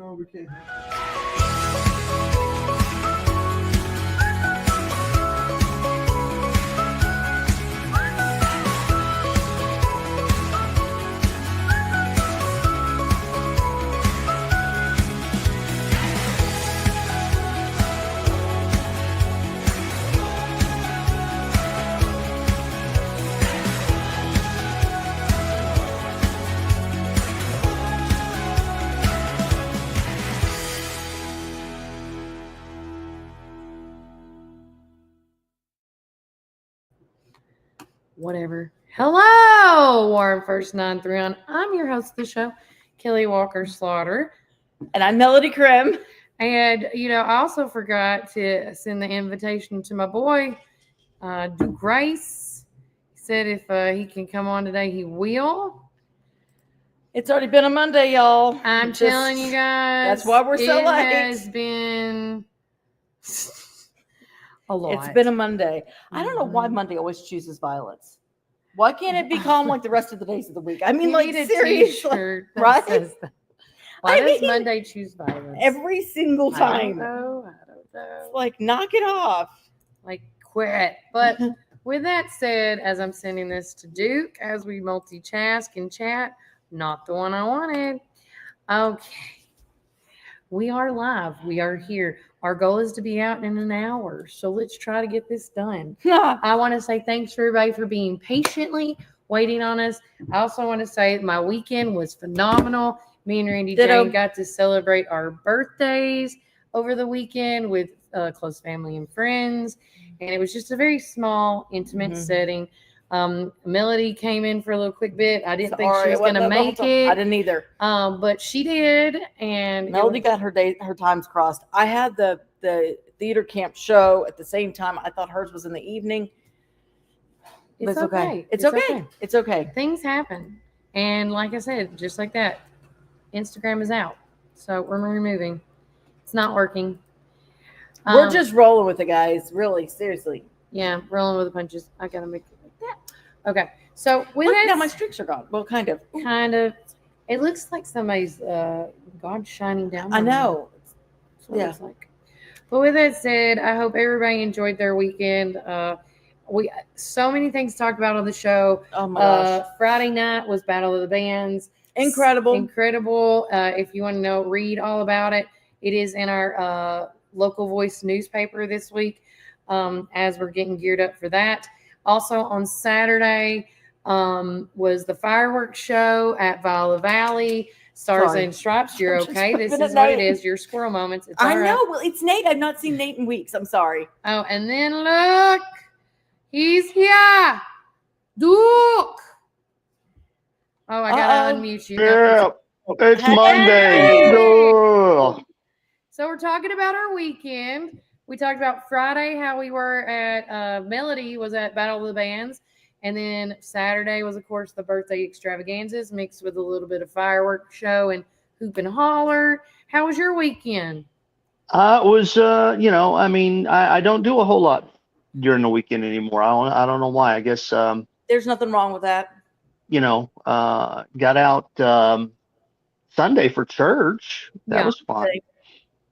No, we can't. Whatever. Hello, Warren First 931. I'm your host of the show, Kelly Walker Slaughter. And I'm Melody Krim. And, I also forgot to send the invitation to my boy, Do Grace. He said if he can come on today, he will. It's already been a Monday, y'all. I'm telling you guys. That's why we're so late. It has been a lot. It's been a Monday. I don't know why Monday always chooses violence. Why can't it be calm like the rest of the days of the week? I mean, like, seriously. Right? Why does Monday choose violence? Every single time. I don't know. It's like, knock it off. Like, quit. But with that said, as I'm sending this to Duke, as we multitask and chat, not the one I wanted. Okay. We are live. We are here. Our goal is to be out in an hour. So let's try to get this done. I want to say thanks for everybody for being patiently waiting on us. I also want to say my weekend was phenomenal. Me and Randy Jane got to celebrate our birthdays over the weekend with close family and friends. And it was just a very small, intimate setting. Melody came in for a little quick bit. I didn't think she was going to make it. I didn't either. But she did. And Melody got her times crossed. I had the theater camp show at the same time. I thought hers was in the evening. It's okay. It's okay. It's okay. Things happen. And like I said, just like that, Instagram is out. So we're removing. It's not working. We're just rolling with it, guys. Really, seriously. Yeah, rolling with the punches. I got to make it like that. Okay. So with that. Now my streaks are gone. Well, kind of. It looks like somebody's God shining down. I know. That's what it looks like. But with that said, I hope everybody enjoyed their weekend. We so many things talked about on the show. Oh my gosh. Friday night was Battle of the Bands. Incredible. If you want to know, read all about it. It is in our local voice newspaper this week as we're getting geared up for that. Also on Saturday was the fireworks show at Viola Valley. Stars and Stripes. You're okay. This is what it is. Your squirrel moments. It's I know. Well, it's Nate. I've not seen Nate in weeks. I'm sorry. Oh, and then look. He's here. Duke. Oh, I got to unmute you. Yeah, it's Monday. So we're talking about our weekend. We talked about Friday, how we were at Melody was at Battle of the Bands. And then Saturday was, of course, the birthday extravaganzas mixed with a little bit of fireworks show and hoop and holler. How was your weekend? It was, I don't do a whole lot during the weekend anymore. I don't know why. I guess there's nothing wrong with that. Got out Sunday for church. That was fun.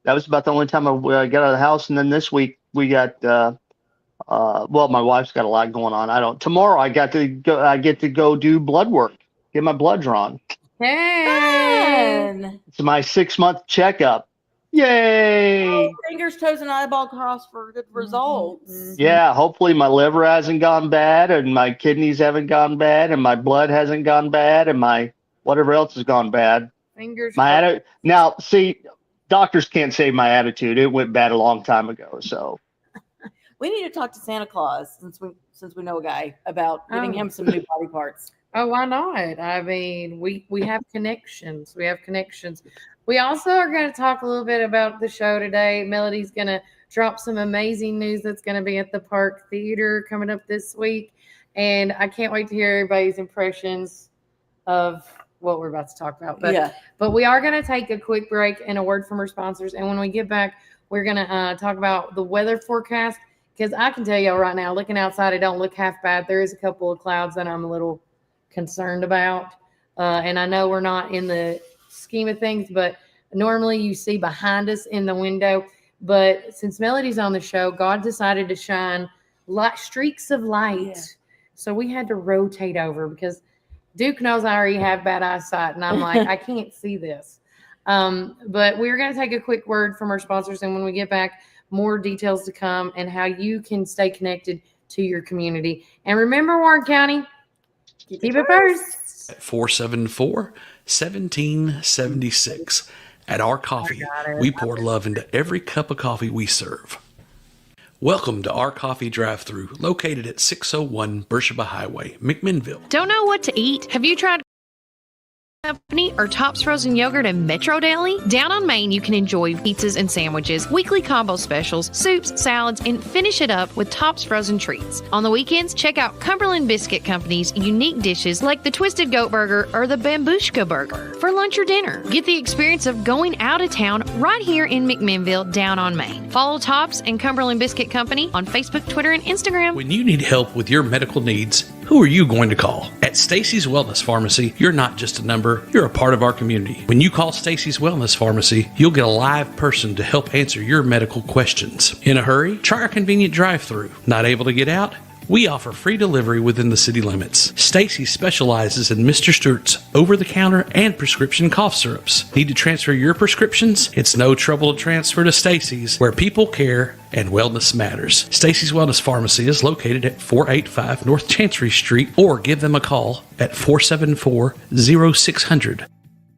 That was about the only time I got out of the house. And then this week we got my wife's got a lot going on. Tomorrow I get to go do blood work, get my blood drawn. Hey. It's my 6-month checkup. Yay! Oh, fingers, toes, and eyeball crossed for good results. Mm-hmm. Yeah, hopefully my liver hasn't gone bad, and my kidneys haven't gone bad, and my blood hasn't gone bad, and my whatever else has gone bad. Fingers. Now, see, doctors can't save my attitude. It went bad a long time ago. So we need to talk to Santa Claus since we know a guy about getting him some new body parts. Oh, why not? I mean, we have connections. We also are going to talk a little bit about the show today. Melody's going to drop some amazing news that's going to be at the Park Theater coming up this week. And I can't wait to hear everybody's impressions of what we're about to talk about. But we are going to take a quick break and a word from our sponsors. And when we get back, we're going to talk about the weather forecast. Because I can tell you right now, looking outside, it don't look half bad. There is a couple of clouds that I'm a little concerned about. And I know we're not in the scheme of things, but normally you see behind us in the window. But since Melody's on the show, God decided to shine streaks of light. Yeah. So we had to rotate over because Duke knows I already have bad eyesight, and I'm like, I can't see this. But we're going to take a quick word from our sponsors, and when we get back, more details to come and how you can stay connected to your community. And remember, Warren County, keep it first. 474-1776. At Our Coffee, we pour love into every cup of coffee we serve. Welcome to Our Coffee Drive-Thru, located at 601 Beersheba Highway, McMinnville. Don't know what to eat? Have you tried Company or Tops Frozen Yogurt and Metro Deli? Down on Main, you can enjoy pizzas and sandwiches, weekly combo specials, soups, salads, and finish it up with Tops Frozen Treats. On the weekends, check out Cumberland Biscuit Company's unique dishes like the Twisted Goat Burger or the Bambushka Burger. For lunch or dinner, get the experience of going out of town right here in McMinnville, down on Main. Follow Tops and Cumberland Biscuit Company on Facebook, Twitter, and Instagram. When you need help with your medical needs, who are you going to call? At Stacy's Wellness Pharmacy, you're not just a number, you're a part of our community. When you call Stacy's Wellness Pharmacy, you'll get a live person to help answer your medical questions. In a hurry? Try our convenient drive-thru. Not able to get out? We offer free delivery within the city limits. Stacy specializes in Mr. Stewart's over-the-counter and prescription cough syrups. Need to transfer your prescriptions? It's no trouble to transfer to Stacy's, where people care and wellness matters. Stacy's Wellness Pharmacy is located at 485 North Chancery Street, or give them a call at 474-0600.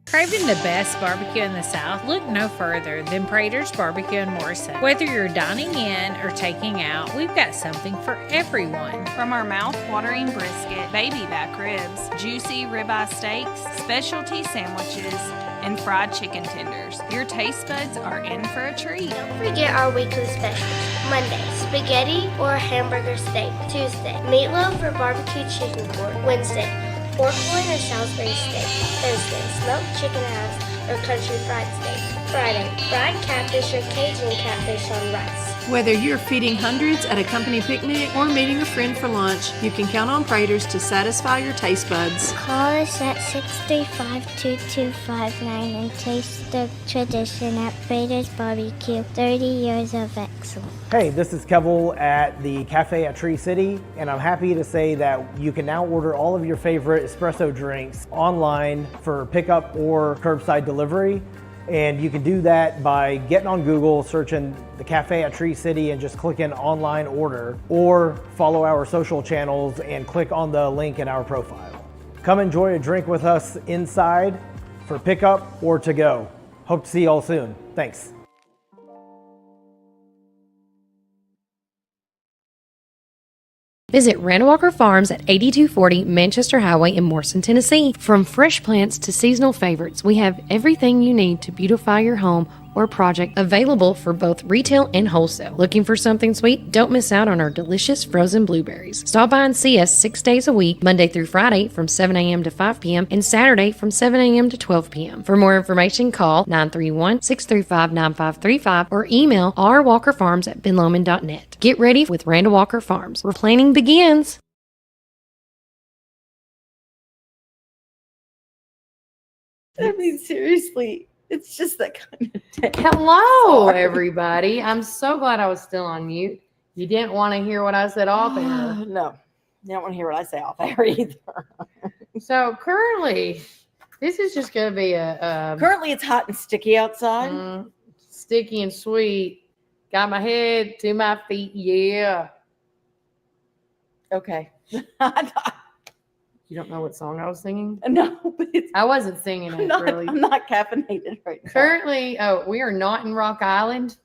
Craving the best barbecue in the South? Look no further than Prater's Barbecue in Morrison. Whether you're dining in or taking out, we've got something for everyone. From our mouth-watering brisket, baby back ribs, juicy ribeye steaks, specialty sandwiches, and fried chicken tenders, your taste buds are in for a treat. Don't forget our weekly specials. Monday, spaghetti or hamburger steak. Tuesday, meatloaf or barbecue chicken pork. Wednesday, pork loin or Salisbury steak. Thursday, smoked chicken halves or country fried steak. Friday, fried catfish or Cajun catfish on rice. Whether you're feeding hundreds at a company picnic or meeting a friend for lunch, you can count on Prater's to satisfy your taste buds. Call us at 635-2259 and taste the tradition at Prater's Barbecue. 30 years of excellence. Hey, this is Kevel at the Cafe at Tree City, and I'm happy to say that you can now order all of your favorite espresso drinks online for pickup or curbside delivery. And you can do that by getting on Google, searching the Cafe at Tree City and just clicking online order, or follow our social channels and click on the link in our profile. Come enjoy a drink with us inside for pickup or to go. Hope to see you all soon. Thanks. Visit Randall Walker Farms at 8240 Manchester Highway in Morrison, Tennessee. From fresh plants to seasonal favorites, we have everything you need to beautify your home or project, available for both retail and wholesale. Looking for something sweet? Don't miss out on our delicious frozen blueberries. Stop by and see us 6 days a week, Monday through Friday from 7 a.m. to 5 p.m. and Saturday from 7 a.m. to 12 p.m. For more information, call 931-635-9535 or email rwalkerfarms@benlomond.net. Get ready with Randall Walker Farms, where planning begins. I mean, seriously, it's just that kind of day. Hello, everybody. I'm so glad I was still on mute. You didn't want to hear what I said off air. No, you don't want to hear what I say off air either. So currently, this is just going to be Currently, it's hot and sticky outside. Sticky and sweet. Got my head to my feet. Yeah. Okay. You don't know what song I was singing? No, but I wasn't singing it, really. I'm not caffeinated right now. Currently, we are not in Rock Island.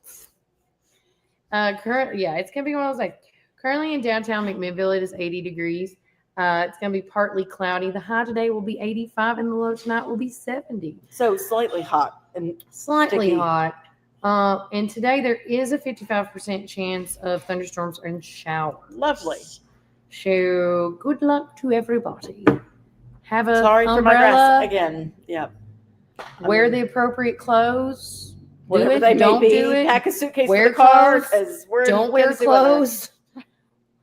It's gonna be one of those like currently in downtown McMinnville, it is 80 degrees. It's gonna be partly cloudy. The high today will be 85, and the low tonight will be 70. So slightly hot and slightly sticky. hot. And today there is a 55% chance of thunderstorms and showers. Lovely. So good luck to everybody. Have a Sorry umbrella. for my dress again. Yep. Wear the appropriate clothes. Whatever they Don't may be. do it. Pack a suitcase Wear for the car clothes. because we're Don't in wear Tennessee weather. clothes.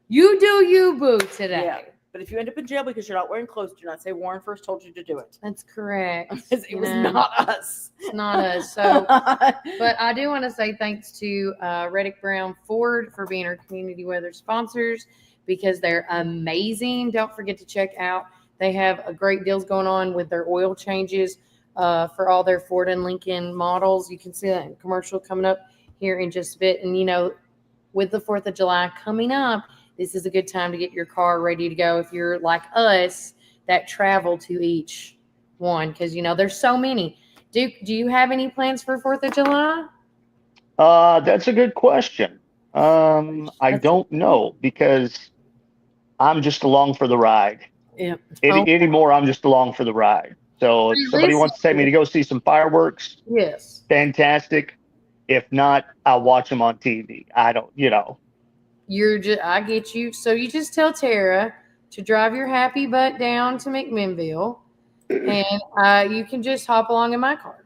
You do you, boo, today. Yeah. But if you end up in jail because you're not wearing clothes, do not say Warren first told you to do it. That's correct. It was not us. It's not us. So, but I do want to say thanks to Reddick Brown Ford for being our community weather sponsors because they're amazing. Don't forget to check out. They have a great deals going on with their oil changes for all their Ford and Lincoln models. You can see that in commercial coming up here in just a bit. And, with the 4th of July coming up, this is a good time to get your car ready to go if you're like us that travel to each one because, there's so many. Duke, do you have any plans for 4th of July? That's a good question. I don't know because I'm just along for the ride. Yeah. Anymore, I'm just along for the ride. So if somebody wants to take me to go see some fireworks, yes, fantastic. If not, I'll watch them on TV. I don't, I get you. So you just tell Tara to drive your happy butt down to McMinnville, and you can just hop along in my car.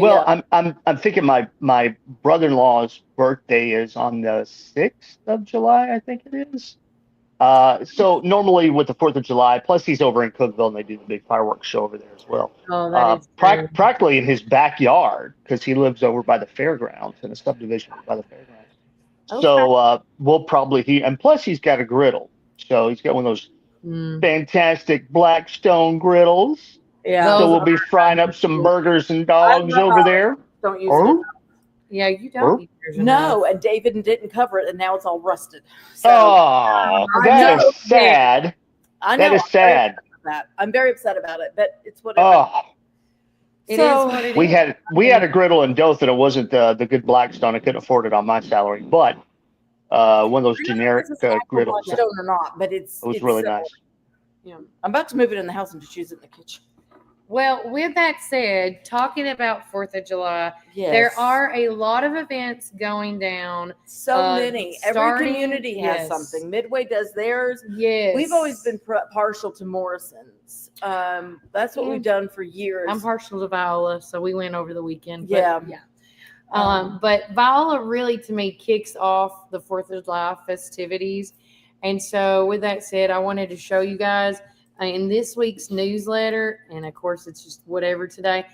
Well, yeah. I'm thinking my brother-in-law's birthday is on the 6th of July, I think it is. So normally with the 4th of July, plus he's over in Cookville and they do the big fireworks show over there as well. Oh, that is practically in his backyard because he lives over by the fairgrounds in a subdivision by the fairgrounds. Okay. So we'll probably and plus he's got a griddle, so he's got one of those fantastic Blackstone griddles. Yeah. So we'll be frying up some burgers and dogs over there. Don't use it. Yeah, you don't. No, and David didn't cover it, and now it's all rusted. So, that is sad. I know. That is sad. I'm very upset about it, but it's whatever. Oh. It is what it is. We had a griddle in Dothan. It wasn't the good Blackstone. I couldn't afford it on my salary, but one of those generic griddles. Blackstone or not, but it was really nice. Yeah, I'm about to move it in the house and just use it in the kitchen. Well, with that said, talking about 4th of July, yes. There are a lot of events going down. So many. Every community has something. Midway does theirs. Yes. We've always been partial to Morrison's. That's what we've done for years. I'm partial to Viola, so we went over the weekend. Yeah. But Viola really, to me, kicks off the 4th of July festivities. And so with that said, I wanted to show you guys in this week's newsletter, and of course it's just whatever today,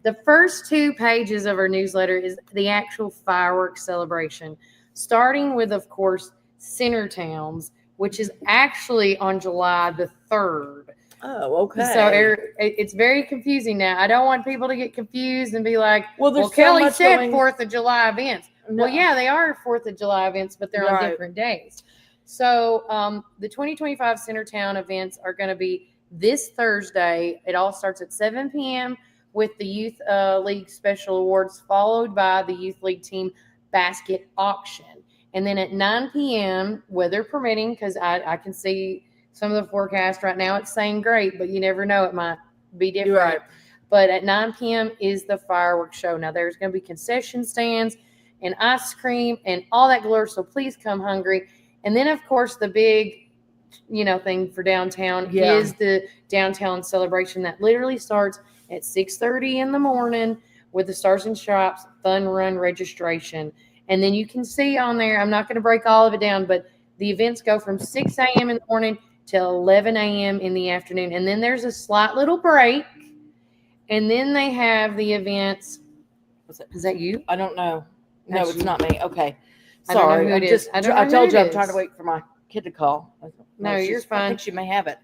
the first 2 pages of our newsletter is the actual fireworks celebration, starting with, of course, Centertowns, which is actually on July the 3rd. Oh, okay. So it's very confusing now. I don't want people to get confused and be like, well Kelly said 4th of July events. No. Well, yeah, they are 4th of July events, but they're on different days. So the 2025 Centertown events are going to be this Thursday. It all starts at 7 p.m. with the Youth League Special Awards, followed by the Youth League Team Basket Auction. And then at 9 p.m., weather permitting, because I can see some of the forecast right now, it's saying great, but you never know. It might be different. Right. But at 9 p.m. is the fireworks show. Now, there's going to be concession stands and ice cream and all that glory, so please come hungry. And then, of course, the big, thing for downtown is the downtown celebration that literally starts at 6:30 in the morning with the Stars and Shops Fun Run registration. And then you can see on there, I'm not going to break all of it down, but the events go from 6 a.m. in the morning till 11 a.m. in the afternoon. And then there's a slight little break. And then they have the events. Is that you? I don't know. No, That's it's you. not me. Okay. I don't know Sorry. who it is. I told you I'm trying to wait for my kid to call. No, you're fine. I think she may have it.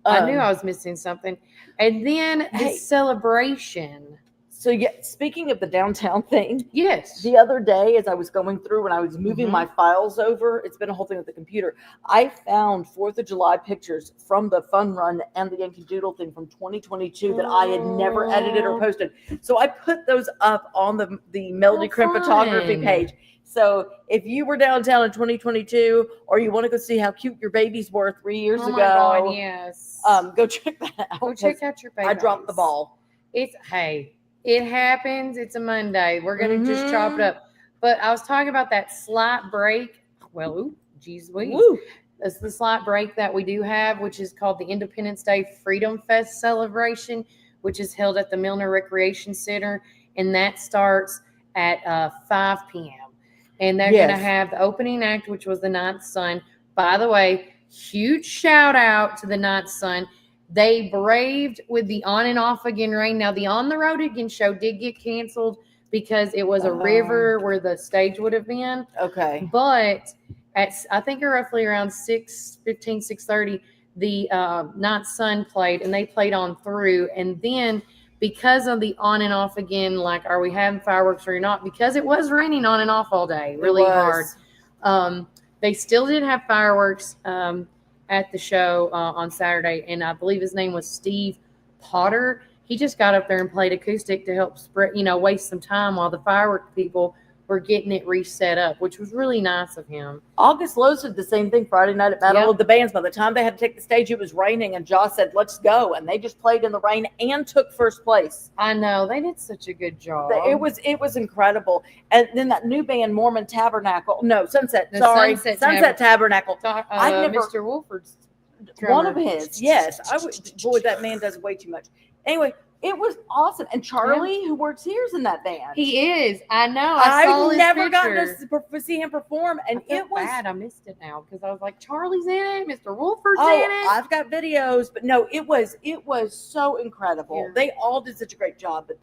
I knew I was missing something. And then the celebration. So, speaking of the downtown thing. Yes. The other day, as I was going through, when I was moving my files over, it's been a whole thing with the computer. I found 4th of July pictures from the Fun Run and the Yankee Doodle thing from 2022 that I had never edited or posted. So I put those up on the Melody Crimp photography page. So if you were downtown in 2022, or you want to go see how cute your babies were 3 years ago, my God, yes. Go check that out. Go check out your babies. I dropped the ball. It happens. It's a Monday. We're gonna just chop it up. But I was talking about that slight break. Well, geez, it's the slight break that we do have, which is called the Independence Day Freedom Fest celebration, which is held at the Milner Recreation Center, and that starts at 5 p.m. And they're going to have the opening act, which was the Ninth Sun. By the way, huge shout out to the Ninth Sun. They braved with the on and off again rain. Now, the On the Road Again show did get canceled because it was a river where the stage would have been. Okay. But I think roughly around 6:15, 6:30, the Ninth Sun played, and they played on through. And then because of the on and off again, like, are we having fireworks or not? Because it was raining on and off all day, really hard. They still did have fireworks at the show on Saturday, and I believe his name was Steve Potter. He just got up there and played acoustic to help spread, waste some time while the firework people were getting it reset up, which was really nice of him. August Lowe's did the same thing Friday night at Battle of the Bands. By the time they had to take the stage, it was raining, and Josh said, "Let's go," and they just played in the rain and took first place. I know, they did such a good job. It was incredible. And then that new band, Mormon Tabernacle, Sunset Tabernacle. Mr. Wolford's one of his, yes. Boy, that man does way too much. Anyway, it was awesome. And Charlie, who works here, is in that band. He is. I know. I've never gotten to see him perform, and it was bad. I missed it now because I was like, Charlie's in it. Mr. Wolford's in it. I've got videos, but no, it was so incredible. Yeah. They all did such a great job. But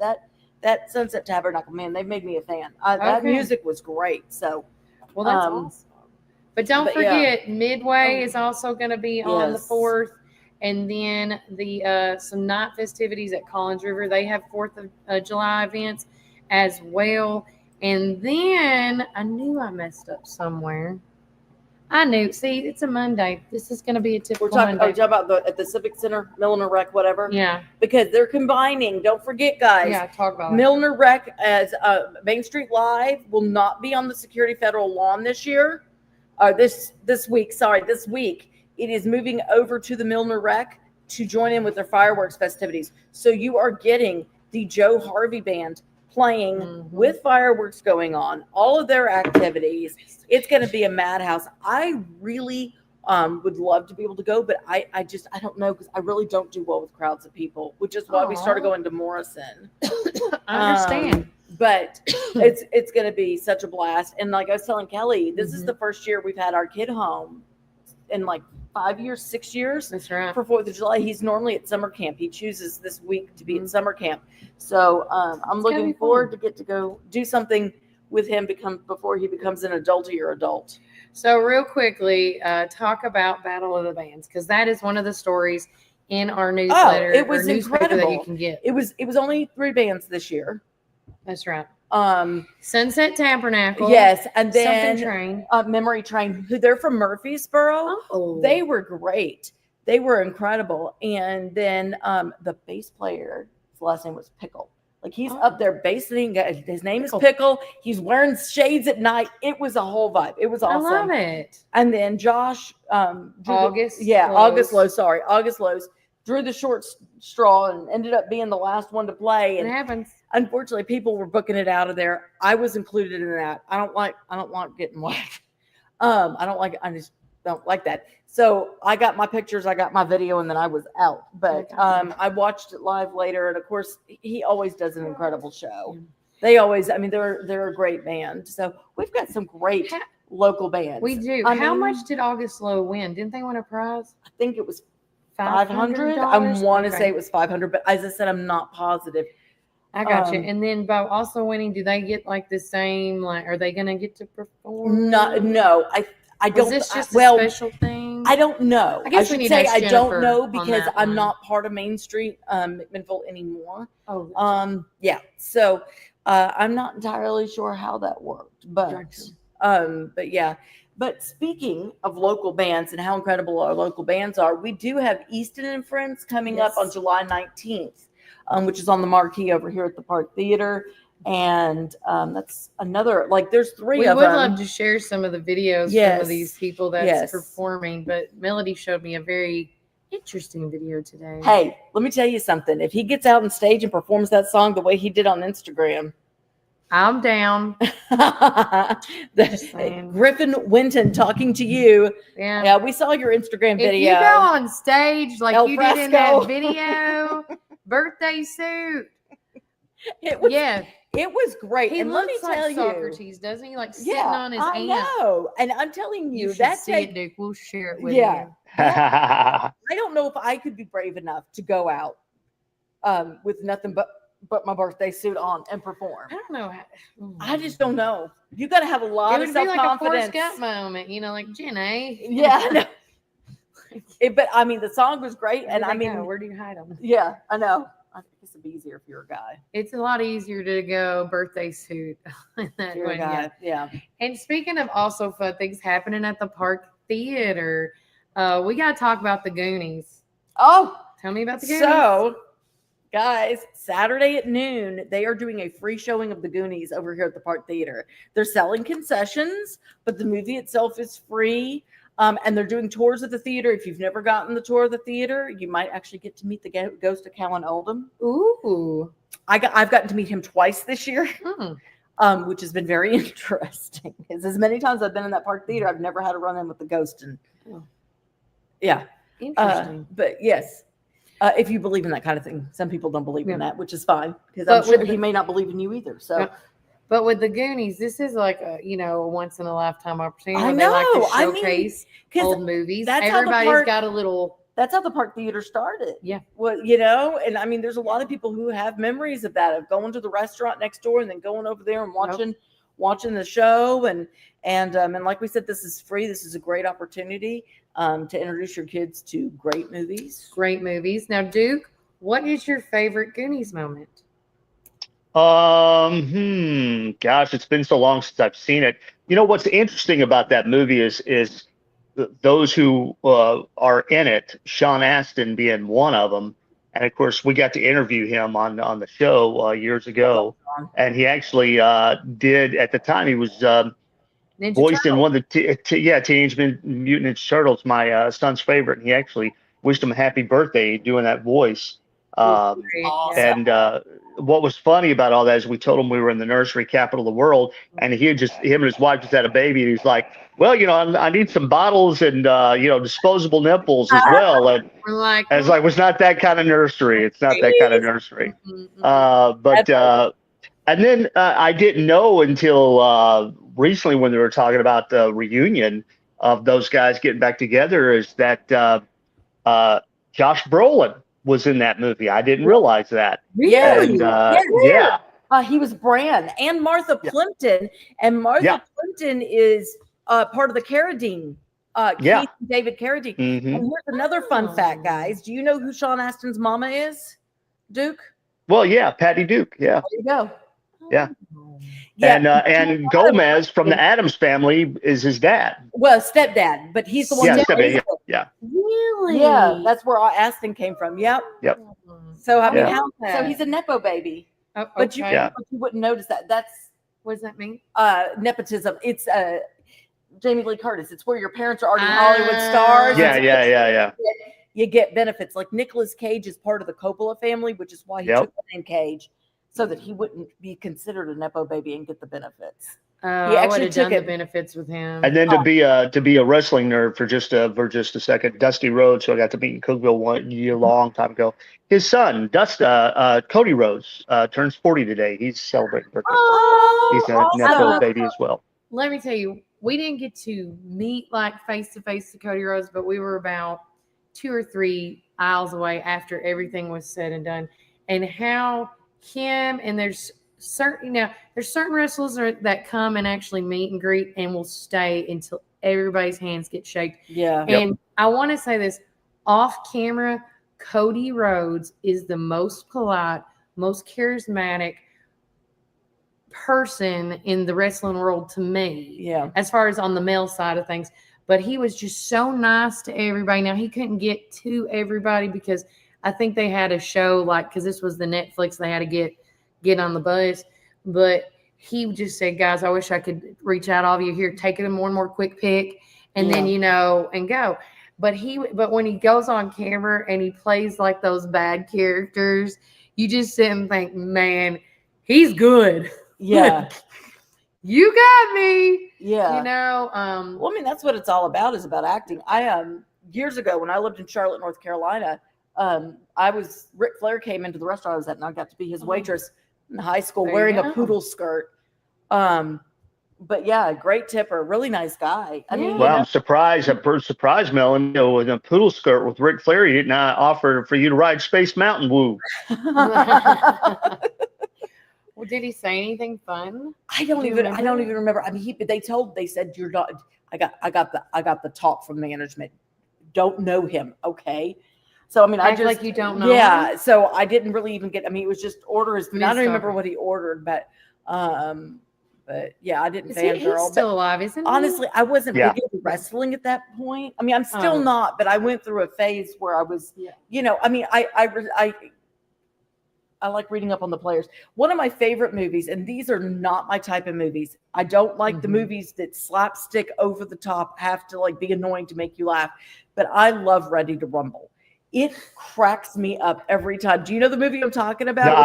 that Sunset Tabernacle, man, they made me a fan. That music was great. So, well, that's awesome. But don't forget, Midway is also going to be on the 4th. And then the some night festivities at Collins River. They have 4th of July events as well. And then I knew I messed up somewhere. I knew. See, it's a Monday. This is going to be a typical Monday. Are you talking about at the Civic Center, Milner Rec, whatever? Yeah. Because they're combining. Don't forget, guys. Yeah, talk about Milner Rec as Main Street Live will not be on the Security Federal lawn this year. This week. This week. It is moving over to the Milner Rec to join in with their fireworks festivities. So you are getting the Joe Harvey Band playing with fireworks going on, all of their activities. It's going to be a madhouse. I really would love to be able to go, but I don't know, because I really don't do well with crowds of people, which is why we started going to Morrison. I understand. But it's going to be such a blast. And like I was telling Kelly, this is the first year we've had our kid home in like 5 years, 6 years. That's right. For 4th of July. He's normally at summer camp. He chooses this week to be at summer camp. So I'm looking forward to get to go do something with him before he becomes an adult. So real quickly, talk about Battle of the Bands, because that is one of the stories in our newsletter. It was incredible that you can get. It was only 3 bands this year. That's right. Sunset Tabernacle. Yes, and then Train. Memory Train, who they're from Murfreesboro. Oh. They were great. They were incredible. And then the bass player, his last name was Pickle. Like, he's up there bassing. His name is Pickle. He's wearing shades at night. It was a whole vibe. It was awesome. I love it. And then Josh, August Lowe's drew the short straw and ended up being the last one to play. It And happens. unfortunately, people were booking it out of there. I was included in that. I don't like getting whacked. I just don't like that. So I got my pictures, I got my video, and then I was out. But I watched it live later, and of course, he always does an incredible show. They always, they're a great band. So we've got some great local bands. We do. How much did August Lowe win? Didn't they win a prize? I think it was $500. I want to say it was $500, but as I said, I'm not positive. I got you. And then by also winning, do they get like the same? Like, are they going to get to perform? No. I don't. Is this just a special thing? I don't know. I guess we need to ask I don't know Jennifer because on that I'm one. not part of Main Street McMinnville anymore. Oh. Yeah. So I'm not entirely sure how that worked, but yeah. But speaking of local bands and how incredible our local bands are, we do have Easton and Friends coming up on July 19th, which is on the marquee over here at the Park Theater. And that's another, like, there's 3 of them. We would love to share some of the videos from these people that's performing, but Melody showed me a very interesting video today. Hey, let me tell you something. If he gets out on stage and performs that song the way he did on Instagram, I'm down. Griffin Winton talking to you. Yeah, we saw your Instagram video. If you go on stage like El you Fresco. did in that video, birthday suit. It was great. He And let me looks like tell you, Socrates, doesn't he? Like sitting yeah, on his I ant. know. And I'm telling You you, should that see it, Duke. We'll share it with yeah, you. I don't know if I could be brave enough to go out with nothing but my birthday suit on and perform. I don't know. I just don't know. You got to have a lot It of would be like a self-confidence. Forrest Gump moment, like Jenny. Yeah, I know. But I mean, the song was great, and I mean, where do you hide them? yeah, I know. I think it'd be easier if you're a guy. It's a lot easier to go birthday suit. If you're a guy, yeah. And speaking of also fun things happening at the Park Theater, we got to talk about the Goonies. Oh, tell me about the Goonies. So, guys, Saturday at noon, they are doing a free showing of the Goonies over here at the Park Theater. They're selling concessions, but the movie itself is free. And they're doing tours of the theater. If you've never gotten the tour of the theater, you might actually get to meet the ghost of Callan Oldham. Ooh. I've gotten to meet him twice this year, which has been very interesting. Because as many times I've been in that Park Theater, I've never had a run-in with the ghost. And yeah. Interesting. But yes, if you believe in that kind of thing. Some people don't believe in that, which is fine. Because I'm sure he may not believe in you either. So. But with the Goonies, this is like a once in a lifetime opportunity. I know. They like to showcase old movies. Everybody's got a little. That's how the Park Theater started. Yeah. Well, and I mean, there's a lot of people who have memories of that, of going to the restaurant next door and then going over there and watching the show. And like we said, this is free. This is a great opportunity to introduce your kids to great movies. Great movies. Now, Duke, what is your favorite Goonies moment? Gosh, it's been so long since I've seen it. What's interesting about that movie is those who are in it, Sean Astin being one of them. And of course, we got to interview him on the show years ago. And he actually did, at the time, he was voiced in one of the Teenage Mutant Ninja Turtles, my son's favorite. And he actually wished him a happy birthday doing that voice. And what was funny about all that is we told him we were in the nursery capital of the world, and him and his wife just had a baby, and he's like, well, I need some bottles and disposable nipples as well. And we're like, it's like, it's not that kind of nursery. It's not that kind of nursery. And then I didn't know until recently when they were talking about the reunion of those guys getting back together is that Josh Brolin was in that movie. I didn't realize that. Really? And, he was Bran and Martha Plimpton. And Martha Plimpton is part of the Carradine. Keith and David Carradine. And here's another fun fact, guys. Do you know who Sean Astin's mama is, Duke? Well, yeah, Patty Duke. Yeah. There you go. Yeah. And Gomez from the Addams Family is his dad. Well, stepdad, but he's the one. Yeah. Really? Yeah, that's where Astin came from. Yep. So I mean, so he's a nepo baby, but you wouldn't notice that. What does that mean? Nepotism. It's Jamie Lee Curtis. It's where your parents are already Hollywood stars. Yeah. You get benefits. Like Nicolas Cage is part of the Coppola family, which is why he took the name Cage, so that he wouldn't be considered a nepo baby and get the benefits. I would have done the benefits with him. And then to be a wrestling nerd for just a second, Dusty Rhodes, who I got to meet in Cookville 1 year long time ago. His son, Cody Rhodes, turns 40 today. He's celebrating birthday. He's a nepo baby as well. Let me tell you, we didn't get to meet like face to face to Cody Rhodes, but we were about 2 or 3 aisles away after everything was said and done, and how him and there's certain wrestlers that come and actually meet and greet and will stay until everybody's hands get shaken. Yeah. And I want to say this off camera, Cody Rhodes is the most polite, most charismatic person in the wrestling world to me. Yeah. As far as on the male side of things. But he was just so nice to everybody. Now he couldn't get to everybody because I think they had a show because this was the Netflix, they had to get on the bus. But he just said, guys, I wish I could reach out all of you here, take it in one more quick pick and then, and go. But when he goes on camera and he plays like those bad characters, you just sit and think, man, he's good. Yeah. You got me. Yeah. Well, I mean, that's what it's all about, is about acting. I years ago when I lived in Charlotte, North Carolina, Ric Flair came into the restaurant I was at and I got to be his waitress. in high school There you wearing a go. poodle skirt. But yeah, great tipper, really nice guy. I mean, Well, I'm surprised, Melanie, with a poodle skirt with Ric Flair, he didn't offer for you to ride Space Mountain Woo. Well, did he say anything fun? I don't even remember. I mean, they said you're not. I got the talk from management. Don't know him, okay? So I mean, Act like you don't know Yeah, him? so I didn't really even get. I mean, it was just order his food. I don't Missed remember over. what he ordered, but yeah, I didn't Is fangirl. he's still alive, isn't he? Honestly, I wasn't Yeah. big into wrestling at that point. I mean, I'm still Oh. not, but I went through a phase where I was, Yeah. you know, I mean, I like reading up on the players. One of my favorite movies, and these are not my type of movies. I don't like the movies that slapstick over the top, have to like be annoying to make you laugh. But I love Ready to Rumble. It cracks me up every time. Do you know the movie I'm talking about? No,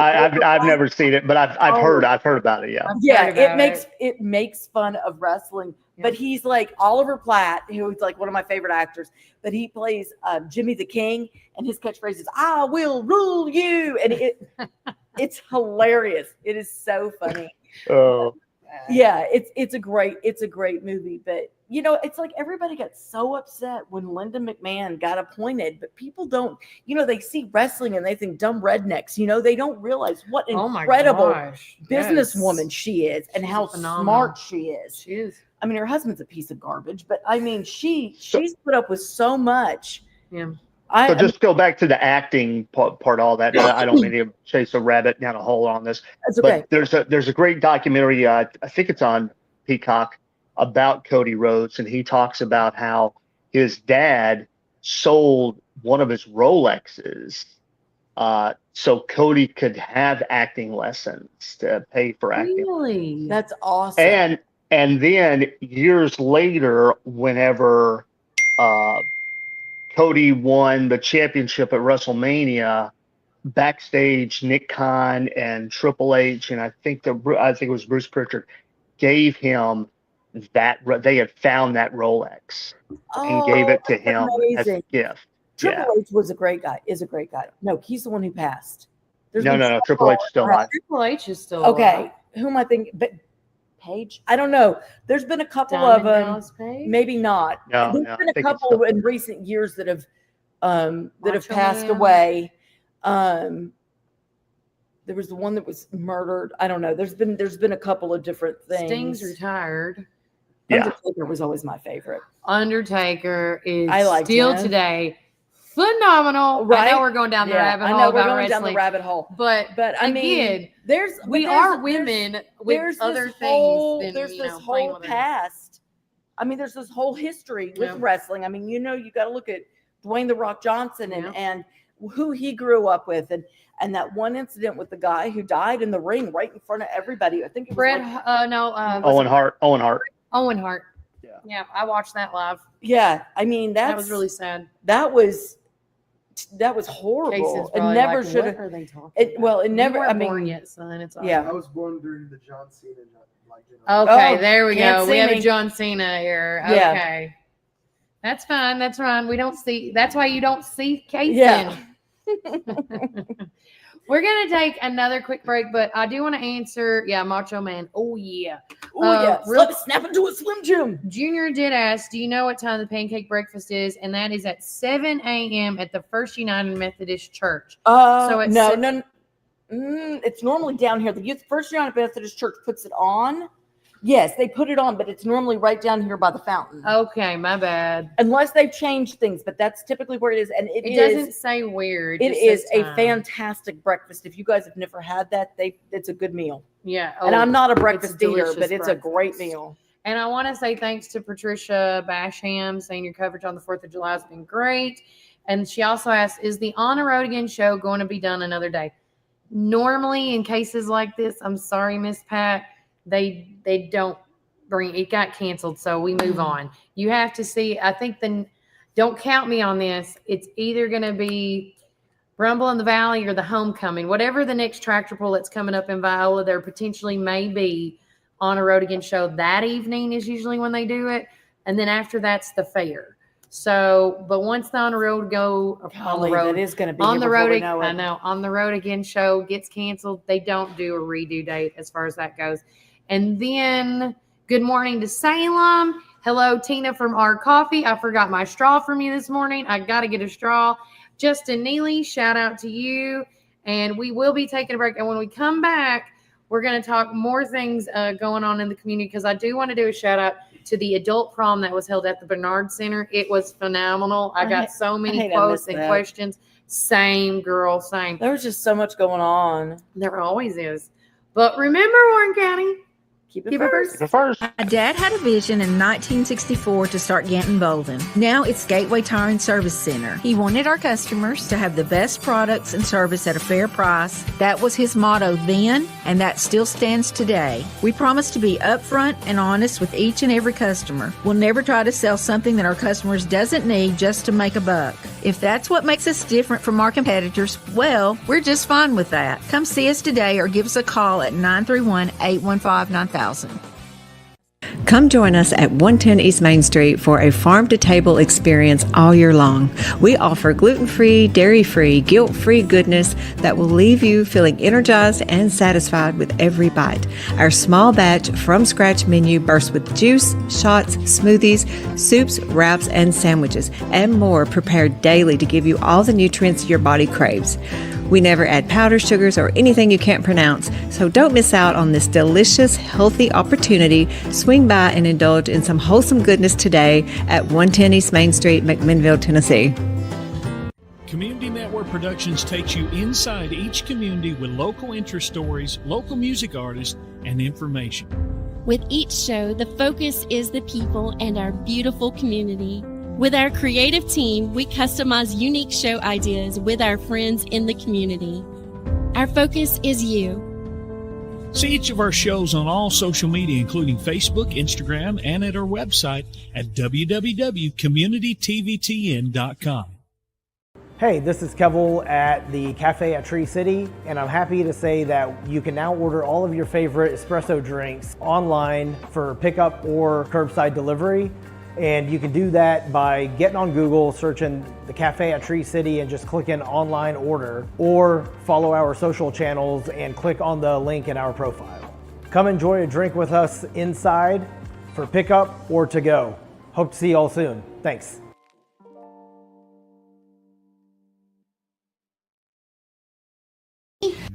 I've never seen it, but I've heard about it. Yeah. Yeah, Heard it makes fun of wrestling. Yeah. But he's like Oliver Platt, who's like one of my favorite actors. But he plays Jimmy the King, and his catchphrase is "I will rule you," and it's hilarious. It is so funny. Oh. Yeah, it's a great movie. But you know, it's like everybody got so upset when Linda McMahon got appointed, but people don't, you know, they see wrestling and they think dumb rednecks. You know, they don't realize what incredible businesswoman she is and how smart she is. She is. I mean, her husband's a piece of garbage, but I mean, she's put up with so much. Yeah. So just go back to the acting part, all that. I don't mean to chase a rabbit down a hole on this. That's okay. But there's a great documentary. I think it's on Peacock about Cody Rhodes, and he talks about how his dad sold one of his Rolexes so Cody could have acting lessons to pay for acting. Really? That's awesome. And then years later, whenever Cody won the championship at WrestleMania, backstage, Nick Khan and Triple H, and I think it was Bruce Pritchard, gave him that. They had found that Rolex and gave it to him as a gift. Triple H was a great guy. Is a great guy. No, he's the one who passed. No. Triple H is still alive. Triple H is still okay. alive. Who am I thinking? But Paige? I don't know. There's been a couple Diamond of Dallas Page? maybe not. No, There's been I a think it's couple still- in recent years that have passed Man. away. There was the one that was murdered. I don't know. There's been a couple of different things. Sting's retired. Yeah. Undertaker was always my favorite. Undertaker is I like still him. today phenomenal. I Right? know we're going down the rabbit I hole know about we're going wrestling, down the rabbit hole. but I again, mean, we are women with other things than there's you this know, playing whole with past. I mean, there's this whole history with Yeah. wrestling. I mean, you know, you got to look at Dwayne the Rock Johnson Yeah. and who he grew up with, and that one incident with the guy who died in the ring right in front of everybody. I think it was Bret. like, Owen Hart. Owen Hart. Yeah. Yeah, I watched that live. yeah. I mean, That was really sad. that was horrible. Casey's It probably never like, should what have. are they talking It about? well, it You never. weren't I mean, born yet, son. It's all yeah. right. I was born during the John Cena generation. Okay, Oh, there we can't go. see We have me. a John Cena here. Yeah. Okay. That's fine. That's fine. We don't see. That's why you don't see Casey. Yeah. We're gonna take another quick break, but I do want to answer. Yeah, Macho Man. Oh yeah. Oh yeah. real- Snap into a Slim Jim. Junior did ask, do you know what time the pancake breakfast is? And that is at 7 a.m. at the First United Methodist Church. So it's no. It's normally down here. The First United Methodist Church puts it on. Yes, they put it on, but it's normally right down here by the fountain. Okay, my bad. Unless they've changed things, but that's typically where it is. And It doesn't say where. It just is says a time. fantastic breakfast. If you guys have never had that, it's a good meal. Yeah. And oh, I'm not a it's breakfast eater, delicious but it's a great breakfast. meal. And I want to say thanks to Patricia Basham saying your coverage on the 4th of July has been great. And she also asked, is the On the Road Again show going to be done another day? Normally, in cases like this, I'm sorry, Miss Pat, they don't bring it. Got canceled, so we move on. You have to see. I think don't count me on this. It's either going to be Rumble in the Valley or the Homecoming, whatever the next tractor pull that's coming up in Viola. There potentially may be On a Road Again show that evening is usually when they do it, and then after that's the fair. So, but once the on the road go on the road, that is going to be on the road, know it. I know on the road again show gets canceled. They don't do a redo date as far as that goes. And then good morning to Salem. Hello, Tina from Our Coffee. I forgot my straw from you this morning. I got to get a straw. Justin Neely, shout out to you. And we will be taking a break. And when we come back, we're going to talk more things going on in the community, because I do want to do a shout out to the adult prom that was held at the Bernard Center. It was phenomenal. I got so many quotes and questions. Same, girl, same. There was just so much going on. There always is. But remember, Warren County, keep it first. My dad had a vision in 1964 to start Ganton Bolden. Now it's Gateway Tire and Service Center. He wanted our customers to have the best products and service at a fair price. That was his motto then, and that still stands today. We promise to be upfront and honest with each and every customer. We'll never try to sell something that our customers doesn't need just to make a buck. If that's what makes us different from our competitors, well, we're just fine with that. Come see us today or give us a call at 931-815-9000. Come join us at 110 East Main Street for a farm-to-table experience all year long. We offer gluten-free, dairy-free, guilt-free goodness that will leave you feeling energized and satisfied with every bite. Our small batch from-scratch menu bursts with juice, shots, smoothies, soups, wraps, and sandwiches, and more prepared daily to give you all the nutrients your body craves. We never add powder sugars or anything you can't pronounce, so don't miss out on this delicious, healthy opportunity. Swing by and indulge in some wholesome goodness today at 110 East Main Street, McMinnville, Tennessee. Community Network Productions takes you inside each community with local interest stories, local music artists, and information. With each show, the focus is the people and our beautiful community. With our creative team, we customize unique show ideas with our friends in the community. Our focus is you. See each of our shows on all social media, including Facebook, Instagram, and at our website at www.communitytvtn.com. Hey, this is Kevel at the Cafe at Tree City, and I'm happy to say that you can now order all of your favorite espresso drinks online for pickup or curbside delivery. And you can do that by getting on Google, searching the Cafe at Tree City and just clicking online order, or follow our social channels and click on the link in our profile. Come enjoy a drink with us inside for pickup or to go. Hope to see you all soon. Thanks.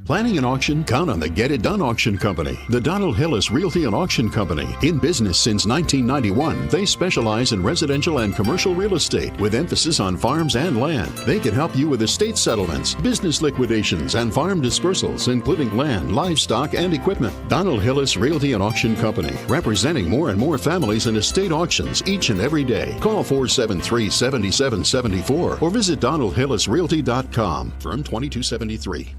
Planning an auction? Count on the Get It Done Auction Company. The Donald Hillis Realty and Auction Company. In business since 1991, they specialize in residential and commercial real estate with emphasis on farms and land. They can help you with estate settlements, business liquidations, and farm dispersals, including land, livestock, and equipment. Donald Hillis Realty and Auction Company, representing more and more families in estate auctions each and every day. Call 473-7774 or visit DonaldHillisRealty.com. Firm 2273.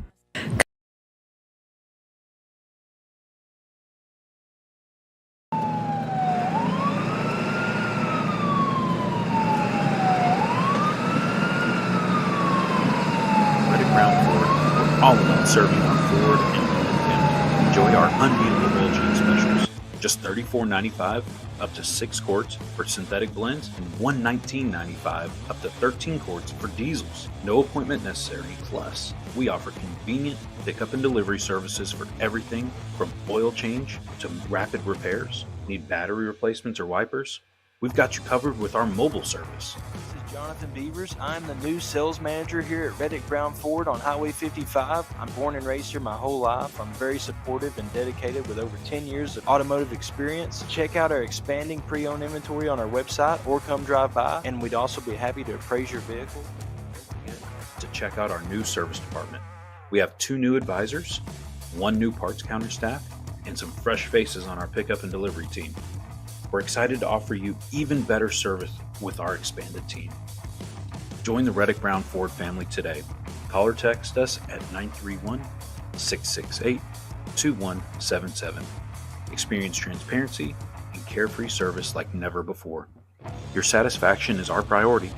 All about serving our Ford and Lincoln family. Enjoy our unbeatable oil change specials. Just $34.95 up to 6 quarts for synthetic blends and $119.95 up to 13 quarts for diesels. No appointment necessary. Plus, we offer convenient pickup and delivery services for everything from oil change to rapid repairs. Need battery replacements or wipers? We've got you covered with our mobile service. Jonathan Beavers. I'm the new sales manager here at Reddick Brown Ford on Highway 55. I'm born and raised here my whole life. I'm very supportive and dedicated with over 10 years of automotive experience. Check out our expanding pre-owned inventory on our website or come drive by, and we'd also be happy to appraise your vehicle. To check out our new service department. We have 2 new advisors, 1 new parts counter staff, and some fresh faces on our pickup and delivery team. We're excited to offer you even better service with our expanded team. Join the Reddick Brown Ford family today. Call or text us at 931-668-2177. Experience transparency and carefree service like never before. Your satisfaction is our priority.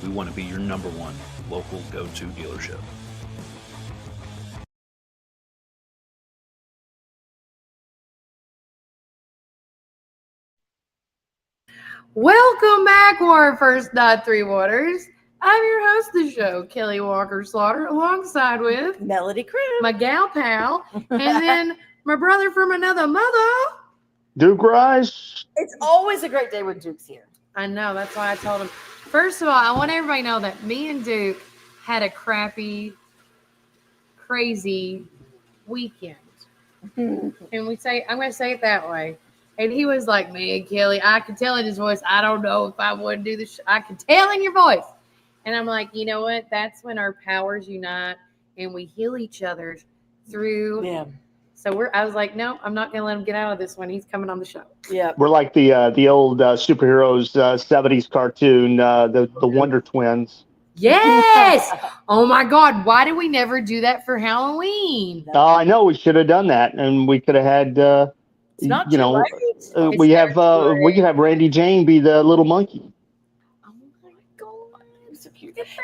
We want to be your number 1 local go-to dealership. Welcome back, Warren First Not Three Waters. I'm your host of the show, Kelly Walker Slaughter, alongside with Melody Crib, my gal pal, and then my brother from another mother, Duke Rice. It's always a great day when Duke's here. I know, that's why I told him. First of all, I want everybody to know that me and Duke had a crappy, crazy weekend. And I'm going to say it that way. And he was like, man, Kelly, I could tell in his voice, I don't know if I want to do this. I could tell in your voice. And I'm like, you know what? That's when our powers unite and we heal each other through. Yeah. So I was like, no, I'm not going to let him get out of this one. He's coming on the show. Yeah. We're like the old superheroes 70s cartoon, the Wonder Twins. Yes. Oh my God. Why did we never do that for Halloween? I know we should have done that, and we could have had, It's not you too know, late. we could have Randy Jane be the little monkey.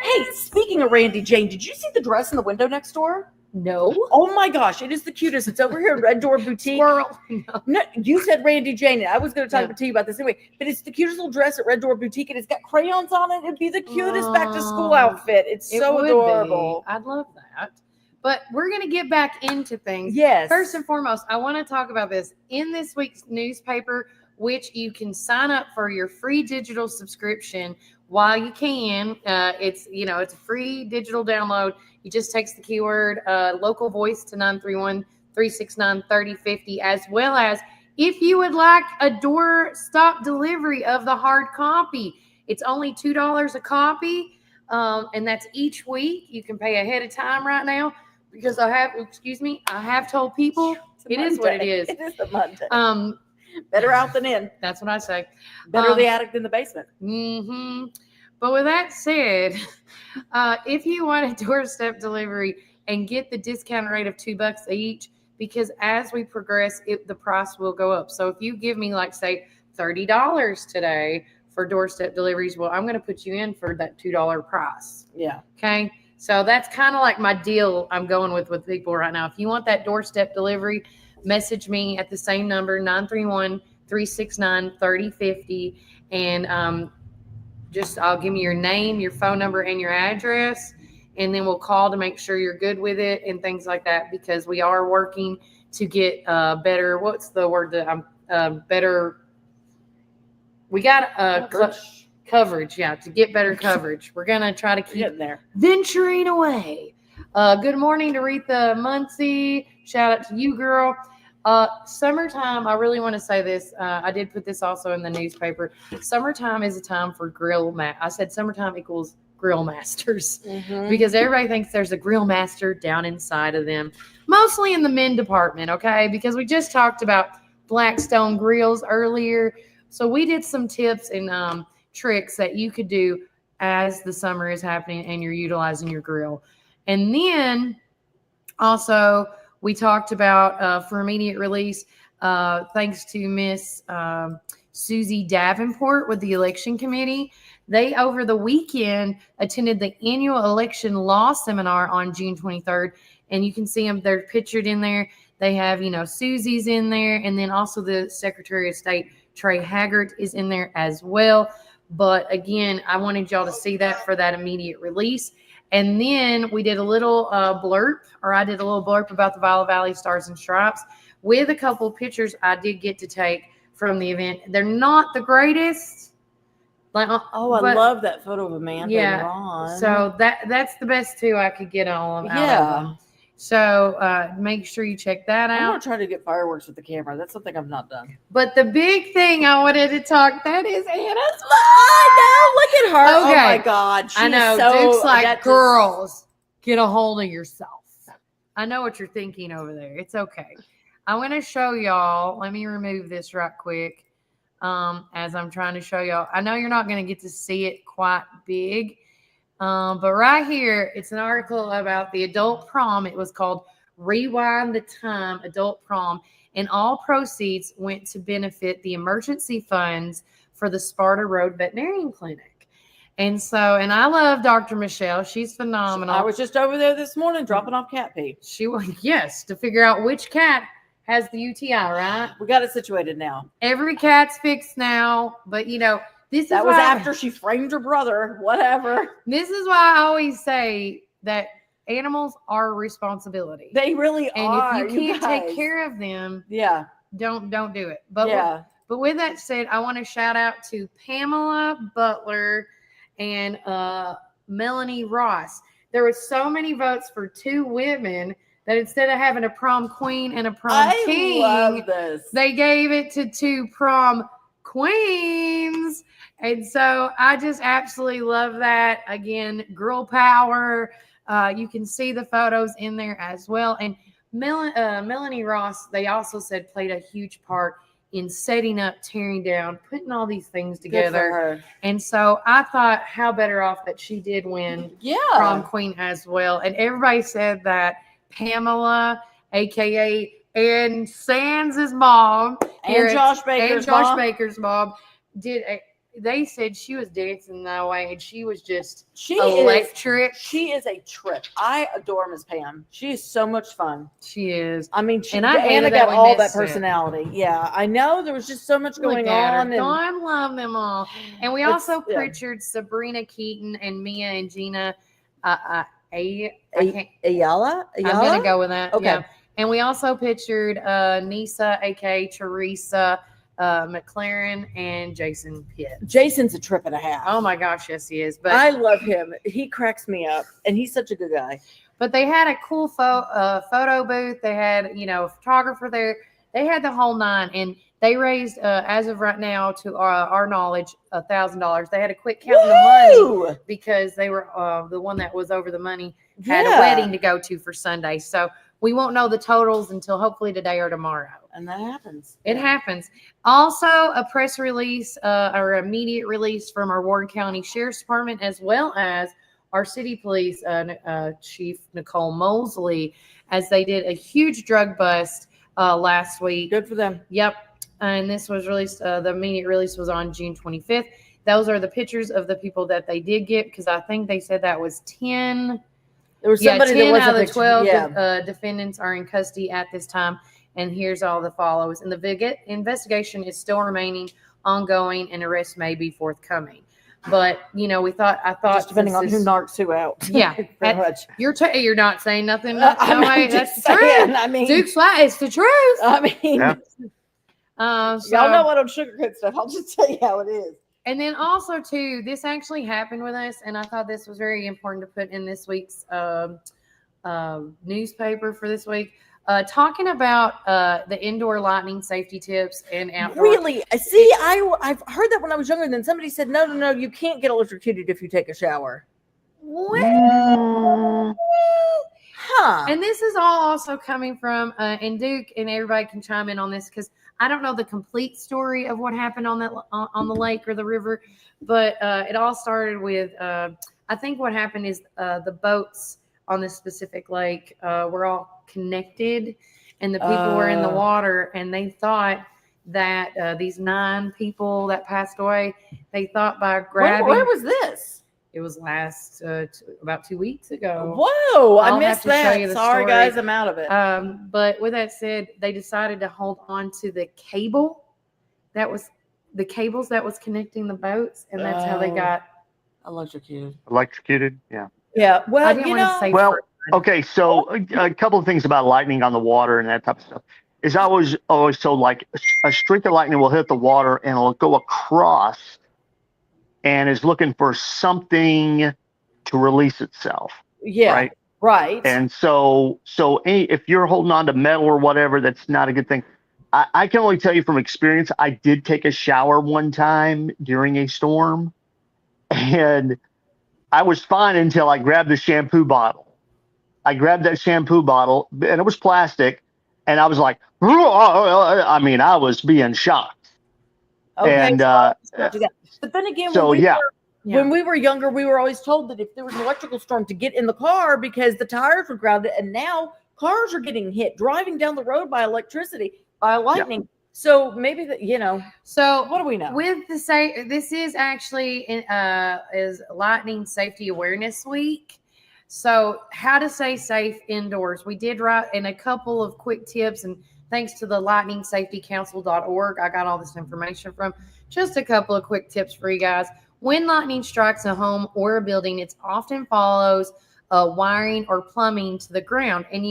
Hey, speaking of Randy Jane, did you see the dress in the window next door? No. Oh my gosh, it is the cutest. It's over here at Red Door Boutique. Squirrel. No, you said Randy Jane, and I was going to talk to you about this anyway. But it's the cutest little dress at Red Door Boutique, and it's got crayons on it. It'd be the cutest back to school outfit. It's so adorable. I'd love that. But we're going to get back into things. Yes. First and foremost, I want to talk about this. In this week's newspaper, which you can sign up for your free digital subscription while you can. It's a free digital download. You just text the keyword local voice to 931-369-3050, as well as if you would like a doorstop delivery of the hard copy. It's only $2 a copy, and that's each week. You can pay ahead of time right now because I have told people it is what it is. It is a Monday. Better out than in. That's what I say. Better the attic than the basement. Mm-hmm. But with that said, if you want a doorstep delivery and get the discount rate of $2 each, because as we progress, the price will go up. So if you give me, like, say, $30 today for doorstep deliveries, well, I'm going to put you in for that $2 price. Yeah. Okay. So that's kind of like my deal I'm going with people right now. If you want that doorstep delivery, message me at the same number, 931-369-3050. And I'll give me your name, your phone number, and your address. And then we'll call to make sure you're good with it and things like that, because we are working to get better. What's the word that I'm better? We got coverage. Yeah. To get better coverage. We're going to try to keep there venturing away. Good morning to Retha Muncie. Shout out to you, girl. Summertime, I really want to say this. I did put this also in the newspaper. Summertime is a time for I said summertime equals grill masters, because everybody thinks there's a grill master down inside of them, mostly in the men department. Okay. Because we just talked about Blackstone grills earlier. So we did some tips and tricks that you could do as the summer is happening and you're utilizing your grill. And then also we talked about for immediate release, thanks to Miss Susie Davenport with the election committee. They, over the weekend, attended the annual election law seminar on June 23rd. And you can see them, they're pictured in there. They have, Susie's in there. And then also the Secretary of State, Trey Haggart, is in there as well. But again, I wanted y'all to see that for that immediate release. And then we did a little blurb about the Viola Valley Stars and Stripes with a couple of pictures I did get to take from the event. They're not the greatest. I love that photo of Amanda and Ron. So that's the best two I could get on them. Out of them. So make sure you check that out. I'm going to try to get fireworks with the camera. That's something I've not done. But the big thing I wanted to talk, that is Anna's mom. I know. Look at her. Okay. Oh, my God. I know. Duke's like, girls, get a hold of yourself. I know what you're thinking over there. It's okay. I'm going to show y'all. Let me remove this right quick as I'm trying to show y'all. I know you're not going to get to see it quite big. But right here, it's an article about the adult prom. It was called Rewind the Time Adult Prom. And all proceeds went to benefit the emergency funds for the Sparta Road Veterinarian Clinic. And I love Dr. Michelle. She's phenomenal. I was just over there this morning dropping off cat pee. She was, yes, to figure out which cat has the UTI, right? We got it situated now. Every cat's fixed now, but that was after she framed her brother. Whatever. This is why I always say that animals are a responsibility. They really are. And if you can't take care of them, don't do it. But with that said, I want to shout out to Pamela Butler and Melanie Ross. There were so many votes for 2 women that instead of having a prom queen and a prom king, love this. They gave it to 2 prom queens. And so I just absolutely love that. Again, girl power. You can see the photos in there as well. And Melanie Ross, they also said, played a huge part in setting up, tearing down, putting all these things together. And so I thought, how better off that she did win prom queen as well. And everybody said that Pamela, aka and Sands' mom, and Josh Baker's mom, they said she was dancing that way, and she was just electric. She is a trip. I adore Miss Pam. She is so much fun. She is. I mean, Anna got all that personality. Yeah, I know. There was just so much going on. And I love them all. And we also pictured Sabrina Keaton and Mia and Gina. Ayala? I'm going to go with that. Okay. Yeah. And we also pictured Nisa, aka Teresa McLaren, and Jason Pitt. Jason's a trip and a half. Oh my gosh, yes he is. But I love him. He cracks me up, and he's such a good guy. But they had a cool photo booth. They had a photographer there. They had the whole 9, and they raised as of right now, to our knowledge, $1,000. They had to quit counting the money because they were the one that was over the money had a wedding to go to for Sunday. So we won't know the totals until hopefully today or tomorrow. And that happens. It happens. Also, a press release or immediate release from our Ward County Sheriff's Department, as well as our city police chief, Nicole Mosley, as they did a huge drug bust last week. Good for them. Yep. And this was released, the immediate release was on June 25th. Those are the pictures of the people that they did get, because I think they said that was 10. There was somebody 10 that was out of the 12 yeah. Defendants are in custody at this time. And here's all the follows. And the investigation is still remaining ongoing, and arrests may be forthcoming. But I thought just depending on who knocks who out. Yeah, pretty much. You're not saying nothing. That's the truth. I mean, Duke's flat. It's the truth. I mean, y'all know I don't sugarcoat stuff. I'll just tell you how it is. And then also too, this actually happened with us, and I thought this was very important to put in this week's newspaper for this week. Talking about the indoor lightning safety tips and outdoor. Really? See, I've heard that when I was younger. Then somebody said, no, you can't get electrocuted if you take a shower. What? Huh. And this is all also coming from, and Duke, and everybody can chime in on this, because I don't know the complete story of what happened on that on the lake or the river, but it all started with, I think what happened is the boats on this specific lake were all connected, and the people were in the water, and they thought that these 9 people that passed away, they thought by grabbing. Where was this? It was about 2 weeks ago. Whoa, I missed that. Sorry, guys, I'm out of it. But with that said, they decided to hold on to the cable that was connecting the boats, and that's how they got electrocuted. Yeah. Yeah. Well, I didn't want to say. Well, okay. So a couple of things about lightning on the water and that type of stuff is I was always told, like, a streak of lightning will hit the water and it'll go across and is looking for something to release itself. Yeah. Right. And so if you're holding on to metal or whatever, that's not a good thing. I can only tell you from experience, I did take a shower one time during a storm, and I was fine until I grabbed the shampoo bottle. I grabbed that shampoo bottle, and it was plastic, and I was like, I mean, I was being shocked. Okay, and but then again, when we were younger, we were always told that if there was an electrical storm, to get in the car because the tires were grounded, and now cars are getting hit driving down the road by electricity, by lightning. Yeah. So maybe So what do we know? With this is actually is Lightning Safety Awareness Week. So how to stay safe indoors. We did write in a couple of quick tips and thanks to the lightningsafetycouncil.org. I got all this information from. Just a couple of quick tips for you guys. When lightning strikes a home or a building, it often follows wiring or plumbing to the ground. And,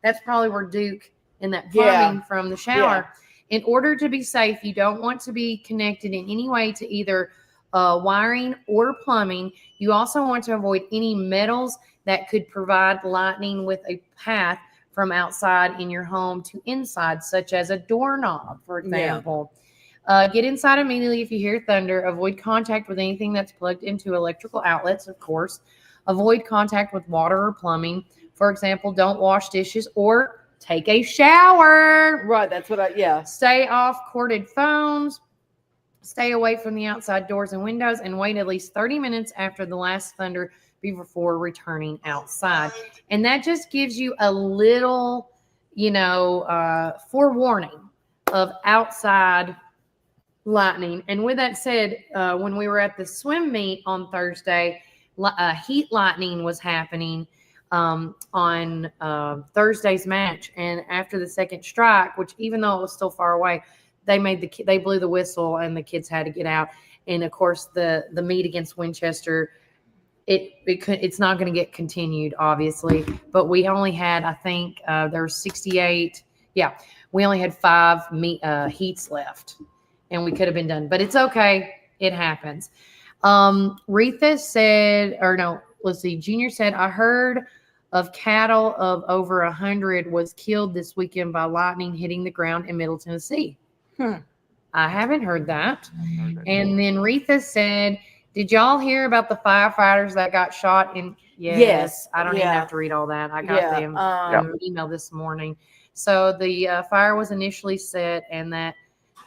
that's probably where Duke in that plumbing from the shower. In order to be safe, you don't want to be connected in any way to either wiring or plumbing. You also want to avoid any metals that could provide lightning with a path from outside in your home to inside, such as a doorknob, for example. Get inside immediately if you hear thunder. Avoid contact with anything that's plugged into electrical outlets, of course. Avoid contact with water or plumbing. For example, don't wash dishes or take a shower. Right, that's what Stay off corded phones. Stay away from the outside doors and windows, and wait at least 30 minutes after the last thunder before returning outside. And that just gives you a little, forewarning of outside lightning. And with that said, when we were at the swim meet on Thursday, heat lightning was happening on Thursday's match. And after the second strike, which even though it was still far away, they blew the whistle and the kids had to get out. And of course, the meet against Winchester, it's not going to get continued, obviously. But we only had, I think, there were 68. Yeah, we only had 5 heats left. And we could have been done, but it's okay. It happens. Retha said, Junior said, I heard of cattle of over 100 was killed this weekend by lightning hitting the ground in Middle Tennessee. I haven't heard that. And then Retha said, did y'all hear about the firefighters that got shot in? Yes. I don't even have to read all that. I got them email this morning. So the fire was initially set and that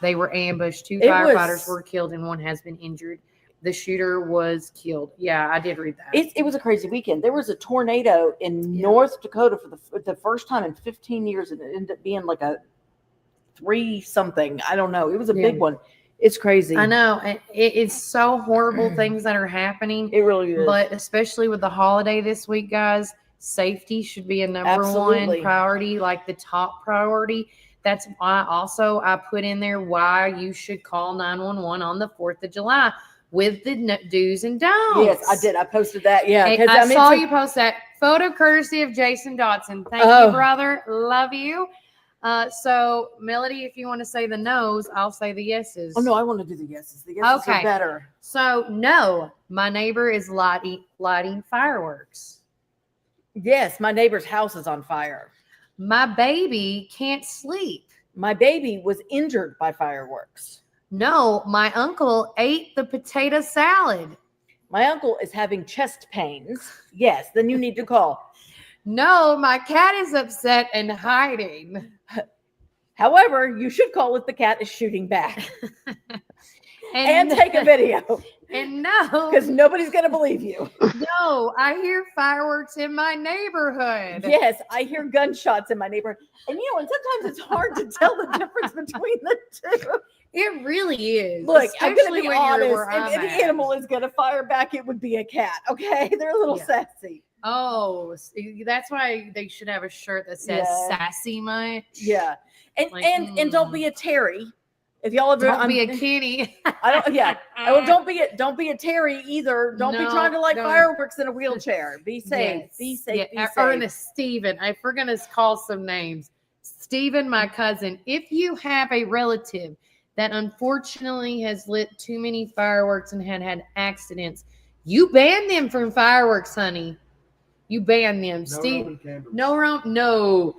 they were ambushed. 2 firefighters were killed and 1 has been injured. The shooter was killed. Yeah, I did read that. It was a crazy weekend. There was a tornado in North Dakota for the first time in 15 years, and it ended up being like a 3-something. I don't know. It was a big one. It's crazy. I know. It's so horrible things that are happening. It really is. But especially with the holiday this week, guys, safety should be a number one priority, like the top priority. That's why also I put in there why you should call 911 on the 4th of July with the do's and don'ts. Yes, I did. I posted that. Yeah. I saw you post that photo courtesy of Jason Dotson. Thank you, brother. Love you. So, Melody, if you want to say the no's, I'll say the yeses. Oh, no, I want to do the yeses. The yeses are better. So, no, my neighbor is lighting fireworks. Yes, my neighbor's house is on fire. My baby can't sleep. My baby was injured by fireworks. No, my uncle ate the potato salad. My uncle is having chest pains. Yes, then you need to call. No, my cat is upset and hiding. However, you should call if the cat is shooting back. and take a video. And no. Because nobody's going to believe you. No, I hear fireworks in my neighborhood. Yes, I hear gunshots in my neighborhood. And and sometimes it's hard to tell the difference between the two. It really is. Look, I'm going to be honest. If an animal is going to fire back, it would be a cat. Okay? They're a little sassy. Oh, that's why they should have a shirt that says sassy much. Yeah. And don't be a Terry. If y'all don't be a Kenny. Don't be a Terry either. Don't be trying to light fireworks in a wheelchair. Be safe. Yes. Be safe. Be safe. Or in a Steven. If we're gonna call some names. Steven, my cousin. If you have a relative that unfortunately has lit too many fireworks and had accidents, you ban them from fireworks, honey. You ban them. No.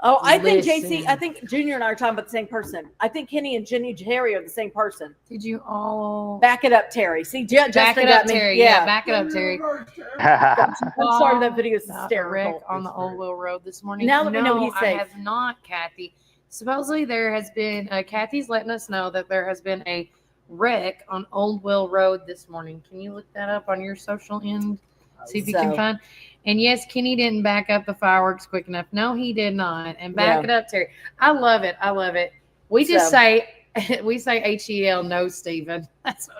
Oh, I think Junior and I are talking about the same person. I think Kenny and Jenny Terry are the same person. Did you all back it up, Terry? See, back it up, Terry. Yeah, back it up, Terry. I'm sorry, that video is hysterical. On the Old Will Road this morning. Now let me know he's safe. I have not, Kathy. Supposedly there has been. Kathy's letting us know that there has been a wreck on Old Will Road this morning. Can you look that up on your social end? See if you can find. And yes, Kenny didn't back up the fireworks quick enough. No, he did not. And back it up, Terry. I love it. We just say HEL, no, Stephen. That's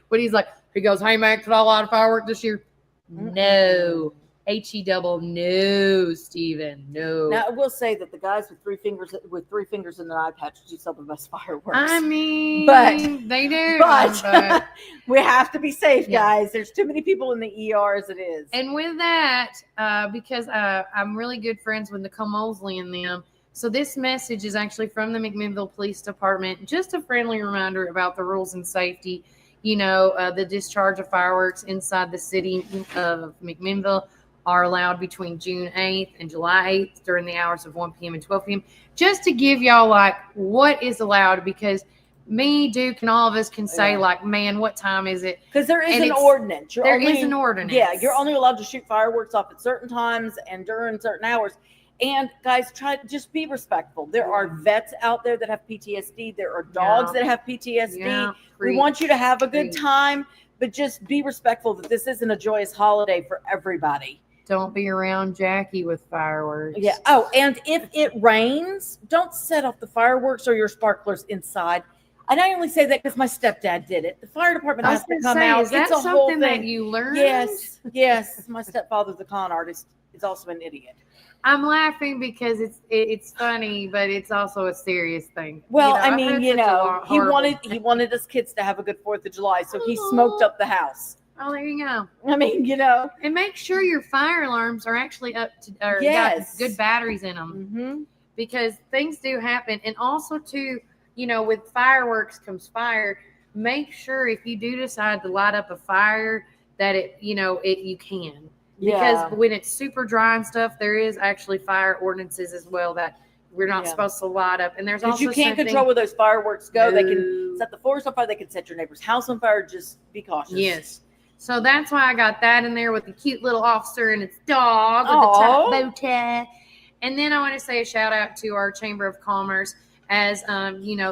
what he's like. He goes, hey, man, could I light a firework this year? No. H-E double. No, Steven. No. Now I will say that the guys with three fingers in an eye patch do sell the best fireworks. I mean, but they do. But we have to be safe, Yeah. guys. There's too many people in the ER as it is. And with that, because I'm really good friends with Nicole Mosley and them, so this message is actually from the McMinnville Police Department. Just a friendly reminder about the rules and safety. The discharge of fireworks inside the city of McMinnville are allowed between June 8th and July 8th during the hours of 1 p.m. and 12 p.m. Just to give y'all what is allowed, because me, Duke, and all of us can say man, what time is it? Because there is an ordinance. There is an ordinance. Yeah, you're only allowed to shoot fireworks off at certain times and during certain hours. And guys, just be respectful. There are vets out there that have PTSD. There are dogs that have PTSD. Yeah. We want you to have a good time, but just be respectful that this isn't a joyous holiday for everybody. Don't be around Jackie with fireworks. Yeah. Oh, and if it rains, don't set off the fireworks or your sparklers inside. And I only say that because my stepdad did it. The fire department has to come out. Is that it's a something whole thing that you learned? Yes. My stepfather's a con artist. He's also an idiot. I'm laughing because it's funny, but it's also a serious thing. Well, he wanted us kids to have a good 4th of July, so he smoked up the house. Oh, there you go. And make sure your fire alarms are actually up to, or got good batteries in them, because things do happen. And also too, with fireworks comes fire. Make sure if you do decide to light up a fire that you can. Because when it's super dry and stuff, there is actually fire ordinances as well that we're not supposed to light up. And there's also you can't control where those fireworks go. They can set the forest on fire. They can set your neighbor's house on fire. Just be cautious. Yes. So that's why I got that in there with the cute little officer and its dog with the top bow tie. And then I want to say a shout out to our Chamber of Commerce, as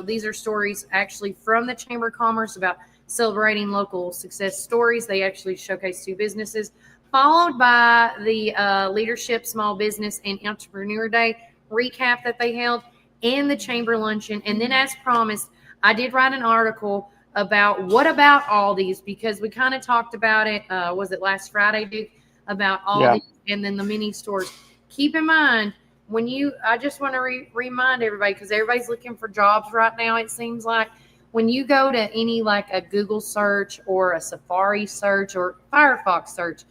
these are stories actually from the Chamber of Commerce about celebrating local success stories. They actually showcase 2 businesses, followed by the Leadership Small Business and Entrepreneur Day recap that they held, and the Chamber Luncheon. And then, as promised, I did write an article about what about Aldi's, because we kind of talked about it, was it last Friday, Duke, about Aldi's and then the mini stores. Keep in mind, I just want to remind everybody, because everybody's looking for jobs right now, it seems like. When you go to any a Google search or a Safari search or Firefox search,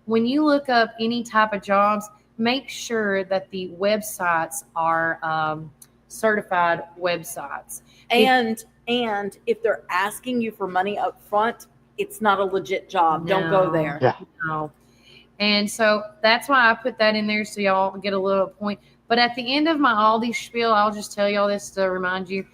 when you look up any type of jobs, make sure that the websites are certified websites. And if they're asking you for money up front, it's not a legit job. Don't go there. Yeah. No. And so that's why I put that in there, so y'all get a little point. But at the end of my Aldi spiel, I'll just tell y'all this to remind you.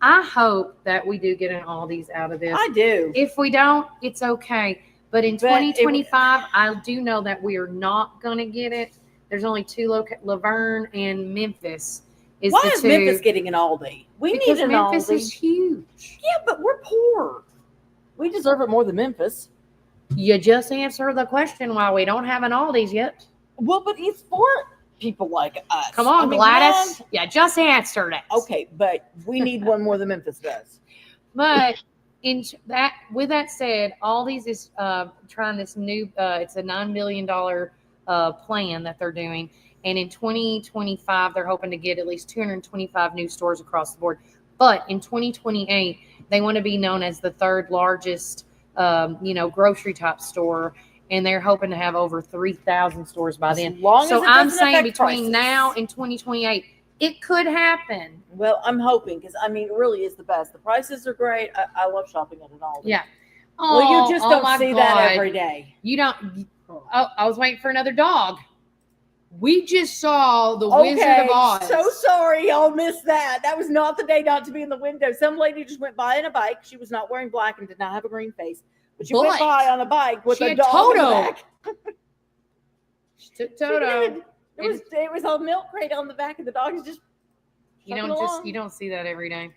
I hope that we do get an Aldi's out of this. I do. If we don't, it's okay. But in 2025, I do know that we are not going to get it. There's only 2 Laverne and Memphis. Why is Memphis getting an Aldi? Because need an Memphis Aldi. is huge. Yeah, but we're poor. We deserve it more than Memphis. You just answered the question why we don't have an Aldi's yet. Well, but it's for people like us. Come on, Gladys. Yeah, just answered it. Okay, but we need one more than Memphis does. But with that said, Aldi's is trying this new. It's a $9 billion plan that they're doing, and in 2025, they're hoping to get at least 225 new stores across the board. But in 2028, they want to be known as the 3rd largest, grocery type store. And they're hoping to have over 3,000 stores by then. So I'm saying between now and 2028, it could happen. Well, I'm hoping, because it really is the best. The prices are great. I love shopping at an Aldi. Yeah. Well, you just don't see that every day. You don't. Oh, I was waiting for another dog. We just saw the Wizard of Oz. So sorry, y'all missed that. That was not the day not to be in the window. Some lady just went by on a bike. She was not wearing black and did not have a green face. But she went by on a bike with a dog in the back. She took Toto. It was a milk crate on the back, and the dog is just. You don't see that every day.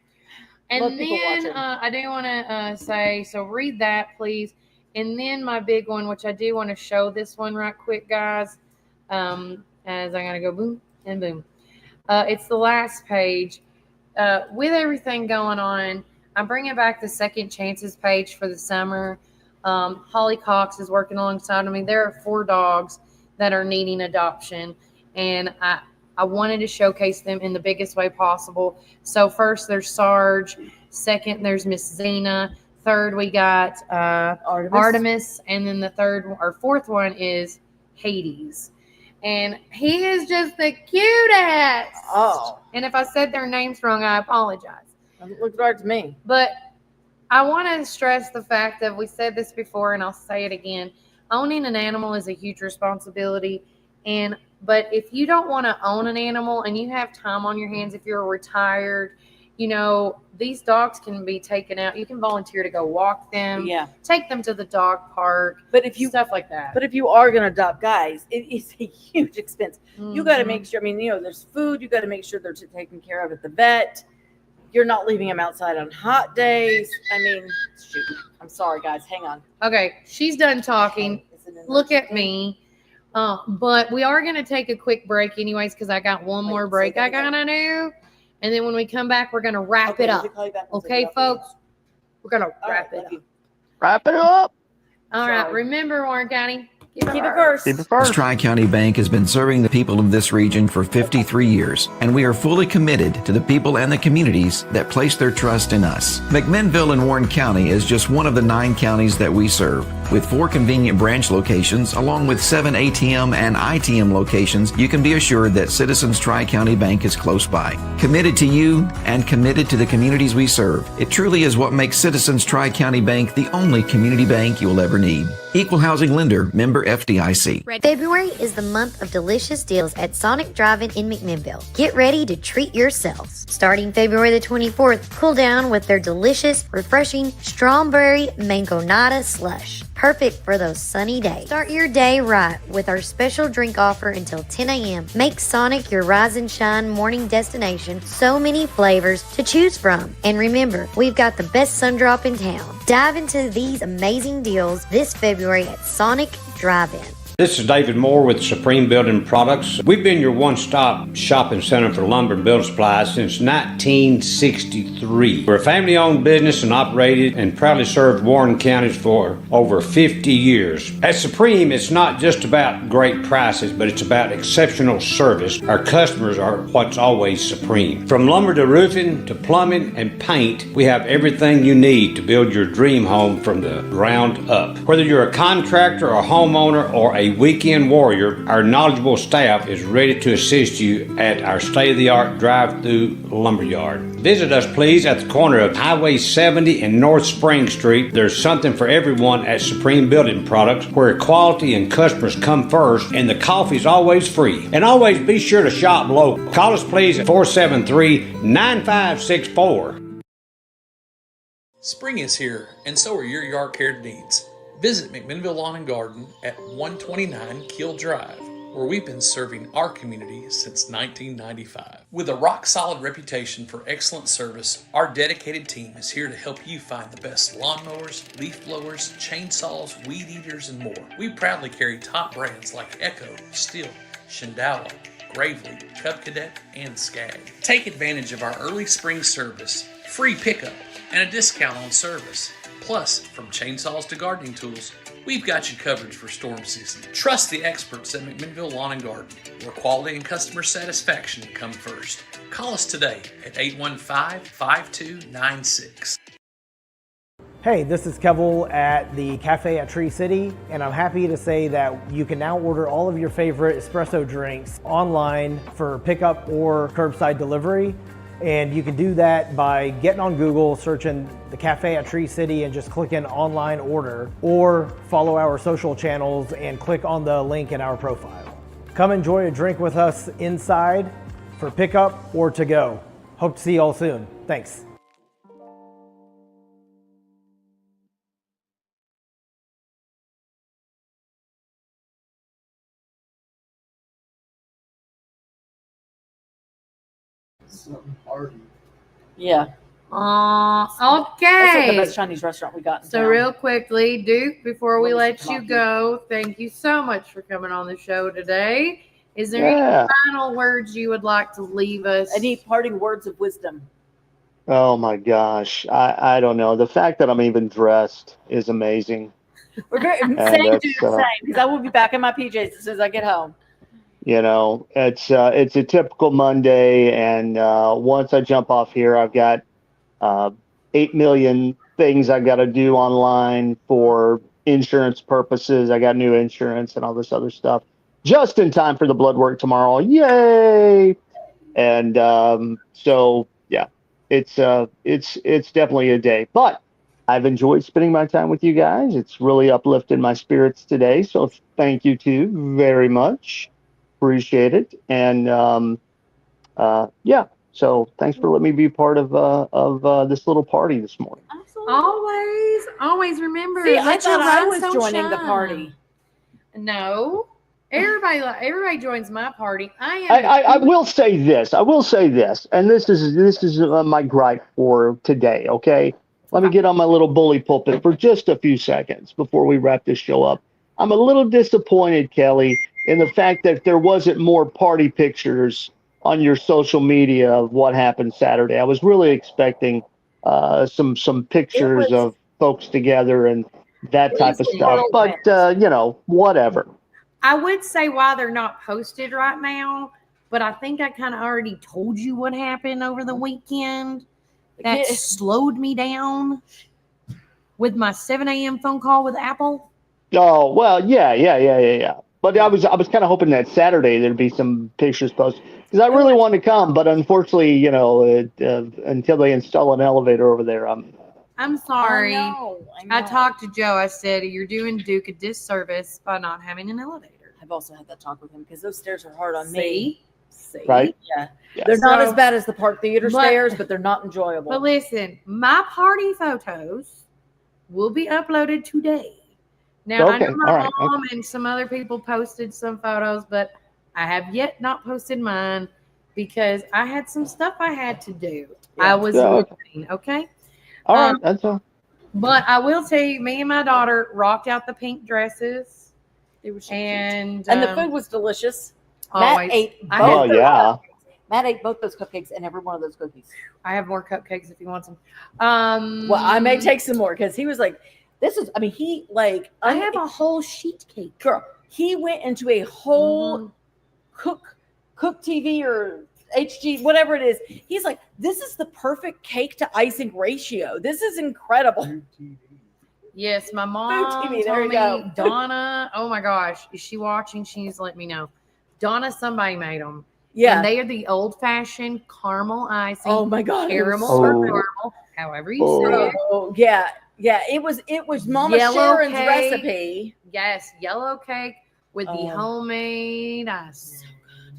And then I do want to say, so read that, please. And then my big one, which I do want to show this one right quick, guys. As I'm gonna go boom and boom. It's the last page. With everything going on, I'm bringing back the Second Chances page for the summer. Holly Cox is working alongside of me. There are 4 dogs that are needing adoption. And I wanted to showcase them in the biggest way possible. So first there's Sarge. Second, there's Miss Zena. Third, we got Artemis. And then the fourth one is Hades. And he is just the cutest. Oh. And if I said their names wrong, I apologize. It looked right to me. But I want to stress the fact that we said this before, and I'll say it again. Owning an animal is a huge responsibility. But if you don't want to own an animal and you have time on your hands, if you're retired, these dogs can be taken out. You can volunteer to go walk them. Yeah. Take them to the dog park. But if you stuff like that. But if you are going to adopt guys, it is a huge expense. You got to make sure. I mean, there's food. You got to make sure they're taken care of at the vet. You're not leaving them outside on hot days. I mean, shoot. I'm sorry, guys. Hang on. Okay, she's done talking. Look at me. But we are going to take a quick break anyways, because I got one more break I got to do. And then when we come back, we're going to wrap it up. Okay, folks? We're going to wrap it up. Wrap it up. All right. Remember, Warren County, keep it first. Keep it first. Tri-County Bank has been serving the people of this region for 53 years, and we are fully committed to the people and the communities that place their trust in us. McMinnville and Warren County is just one of the 9 counties that we serve. With 4 convenient branch locations, along with 7 ATM and ITM locations, you can be assured that Citizens Tri-County Bank is close by. Committed to you and committed to the communities we serve. It truly is what makes Citizens Tri-County Bank the only community bank you will ever need. Equal housing lender, member FDIC. February is the month of delicious deals at Sonic Drive-In in McMinnville. Get ready to treat yourselves. Starting February the 24th, cool down with their delicious, refreshing strawberry mangonada slush. Perfect for those sunny days. Start your day right with our special drink offer until 10 a.m. Make Sonic your rise and shine morning destination. So many flavors to choose from. And remember, we've got the best sun drop in town. Dive into these amazing deals this February at Sonic Drive-In. This is David Moore with Supreme Building Products. We've been your one-stop shopping center for lumber and building supplies since 1963. We're a family-owned business and operated and proudly served Warren counties for over 50 years. At Supreme, it's not just about great prices, but it's about exceptional service. Our customers are what's always supreme. From lumber to roofing to plumbing and paint, we have everything you need to build your dream home from the ground up. Whether you're a contractor, a homeowner, or a weekend warrior, our knowledgeable staff is ready to assist you at our state-of-the-art drive-through lumberyard. Visit us, please, at the corner of Highway 70 and North Spring Street. There's something for everyone at Supreme Building Products, where quality and customers come first, and the coffee's always free. And always be sure to shop local. Call us, please, at 473-9564. Spring is here, and so are your yard care needs. Visit McMinnville Lawn and Garden at 129 Keel Drive, where we've been serving our community since 1995. With a rock-solid reputation for excellent service, our dedicated team is here to help you find the best lawnmowers, leaf blowers, chainsaws, weed eaters, and more. We proudly carry top brands like Echo, Stihl, Shindala, Gravely, Cub Cadet, and Skag. Take advantage of our early spring service, free pickup, and a discount on service. Plus, from chainsaws to gardening tools, we've got you covered for storm season. Trust the experts at McMinnville Lawn and Garden, where quality and customer satisfaction come first. Call us today at 815-5296. Hey, this is Kevel at the Cafe at Tree City, and I'm happy to say that you can now order all of your favorite espresso drinks online for pickup or curbside delivery. And you can do that by getting on Google, searching the Cafe at Tree City and just clicking online order, or follow our social channels and click on the link in our profile. Come enjoy a drink with us inside for pickup or to go. Hope to see you all soon. Thanks. Something party. Yeah. Okay. That's like the best Chinese restaurant we got in So town. real quickly, Duke, before we let you go, thank you so much for coming on the show today. Is there any final words you would like to leave us? Any parting words of wisdom? Oh my gosh. I don't know. The fact that I'm even dressed is amazing. We're very same because I will be back in my PJs as soon as I get home. It's a typical Monday, and once I jump off here, I've got 8 million things I got to do online for insurance purposes. I got new insurance and all this other stuff just in time for the blood work tomorrow. Yay! And so yeah, it's definitely a day, but I've enjoyed spending my time with you guys. It's really uplifted my spirits today. So thank you too very much. Appreciate it. And yeah, so thanks for letting me be part of this little party this morning. Always remember. See, let I thought your I light was so joining the shine. party. No, everybody joins my party. I will say this. And this is my gripe for today. Okay, let me get on my little bully pulpit for just a few seconds before we wrap this show up. I'm a little disappointed, Kelly, in the fact that there wasn't more party pictures on your social media of what happened Saturday. I was really expecting some pictures of folks together and that type of stuff. But whatever. I would say why they're not posted right now, but I think I kind of already told you what happened over the weekend. That slowed me down with my 7 a.m. phone call with Apple. Oh well, yeah. But I was kind of hoping that Saturday there'd be some pictures posted because I really wanted to come, but unfortunately, until they install an elevator over there, I'm sorry. I know. I talked to Joe. I said, you're doing Duke a disservice by not having an elevator. I've also had that talk with him because those stairs are hard on me. See? Right? Yeah. They're not as bad as the Park Theater stairs, but they're not enjoyable. But listen, my party photos will be uploaded today. Now, I know my mom and some other people posted some photos, but I have yet not posted mine because I had some stuff I had to do. I was listening, okay? All right, that's all. But I will tell you, me and my daughter rocked out the pink dresses. They were so and cute. And the food was delicious. Always. Matt ate both. Oh yeah. Matt ate both those cupcakes and every one of those cookies. I have more cupcakes if you want some. Well, I may take some more because he was like, I have a whole sheet cake. Girl, he went into a whole cook TV or HG, whatever it is. He's like, this is the perfect cake to icing ratio. This is incredible. Yes, my mom TV, told me, Donna, oh my gosh, is she watching? She needs to let me know. Donna, somebody made them. Yeah. And they are the old-fashioned caramel icing. Oh my God. Caramel or caramel, however you say it. Oh, yeah. Yeah, it was Mama Sharon's recipe. Yes, yellow cake with the homemade ice.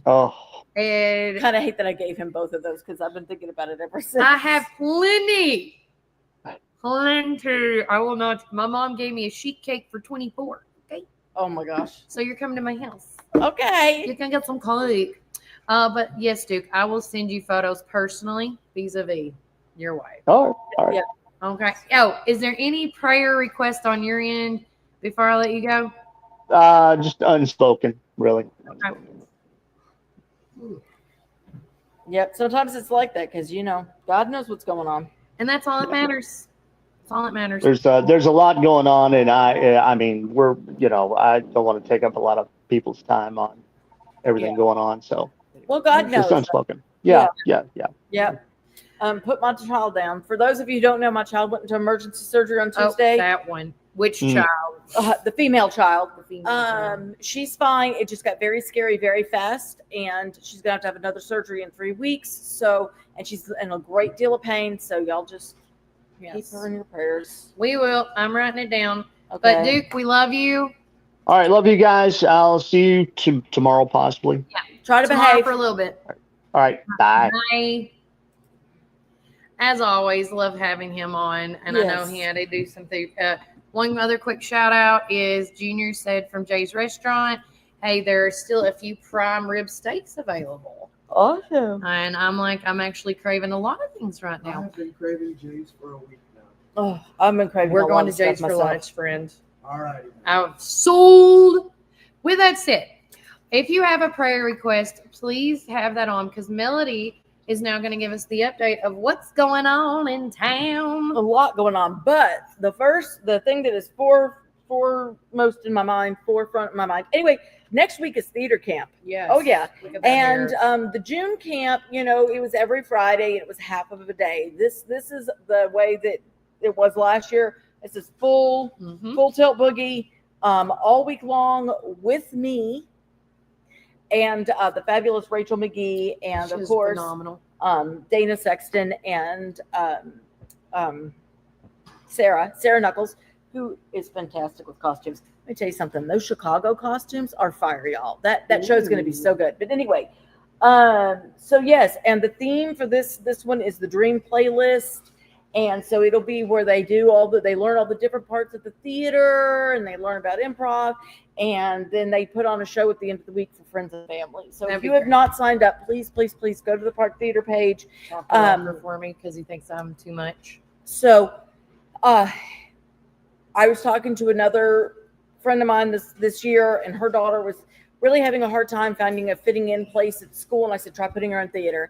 Oh. And kind of hate that I gave him both of those because I've been thinking about it ever since. I have plenty. I will not. My mom gave me a sheet cake for $24. Okay. Oh my gosh. So you're coming to my house. Okay. You can get some cake. But yes, Duke, I will send you photos personally vis-a-vis your wife. All right. Yeah. Okay. Oh, is there any prayer request on your end before I let you go? Just unspoken, really. Okay. Yep. Sometimes it's like that because God knows what's going on, and that's all that matters. That's all that matters. There's a lot going on, and I mean I don't want to take up a lot of people's time on everything going on. So well, God knows. Just unspoken. Yeah. Yep. Put my child down. For those of you who don't know, my child went into emergency surgery on Tuesday. Oh, that one. Which child? The female child. She's fine. It just got very scary very fast, and she's gonna have to have another surgery in 3 weeks. So, and she's in a great deal of pain. So y'all just keep her in your prayers. We will. I'm writing it down. Okay. But Duke, we love you. All right, love you guys. I'll see you tomorrow, possibly. Yeah. Try to behave for a little bit. All right. Bye. Bye. As always, love having him on, and I know he had to do something. One other quick shout out is Junior said from Jay's Restaurant, hey, there are still a few prime rib steaks available. Awesome. And I'm actually craving a lot of things right now. I've been craving Jay's for a week now. Oh, I've been craving. We're going to Jay's for lunch, friend. All right. I've sold. With that said, if you have a prayer request, please have that on because Melody is now going to give us the update of what's going on in town. A lot going on, but the thing that is foremost in my mind, forefront in my mind. Anyway, next week is theater camp. Yes. Oh yeah. Look at that And here. the June camp, it was every Friday and it was half of a day. This is the way that it was last year. This is full tilt boogie all week long with me and the fabulous Rachel McGee and of course phenomenal. Dana Sexton and Sarah Knuckles, who is fantastic with costumes. Let me tell you something. Those Chicago costumes are fire, y'all. That show is going to be so good. But anyway, so yes, and the theme for this one is the Dream Playlist. And so it'll be where they learn all the different parts of the theater and they learn about improv. And then they put on a show at the end of the week for friends and family. So if you have not signed up, please go to the Park Theater page. For me because he thinks I'm too much. So I was talking to another friend of mine this year, and her daughter was really having a hard time finding a fitting in place at school. And I said, try putting her in theater.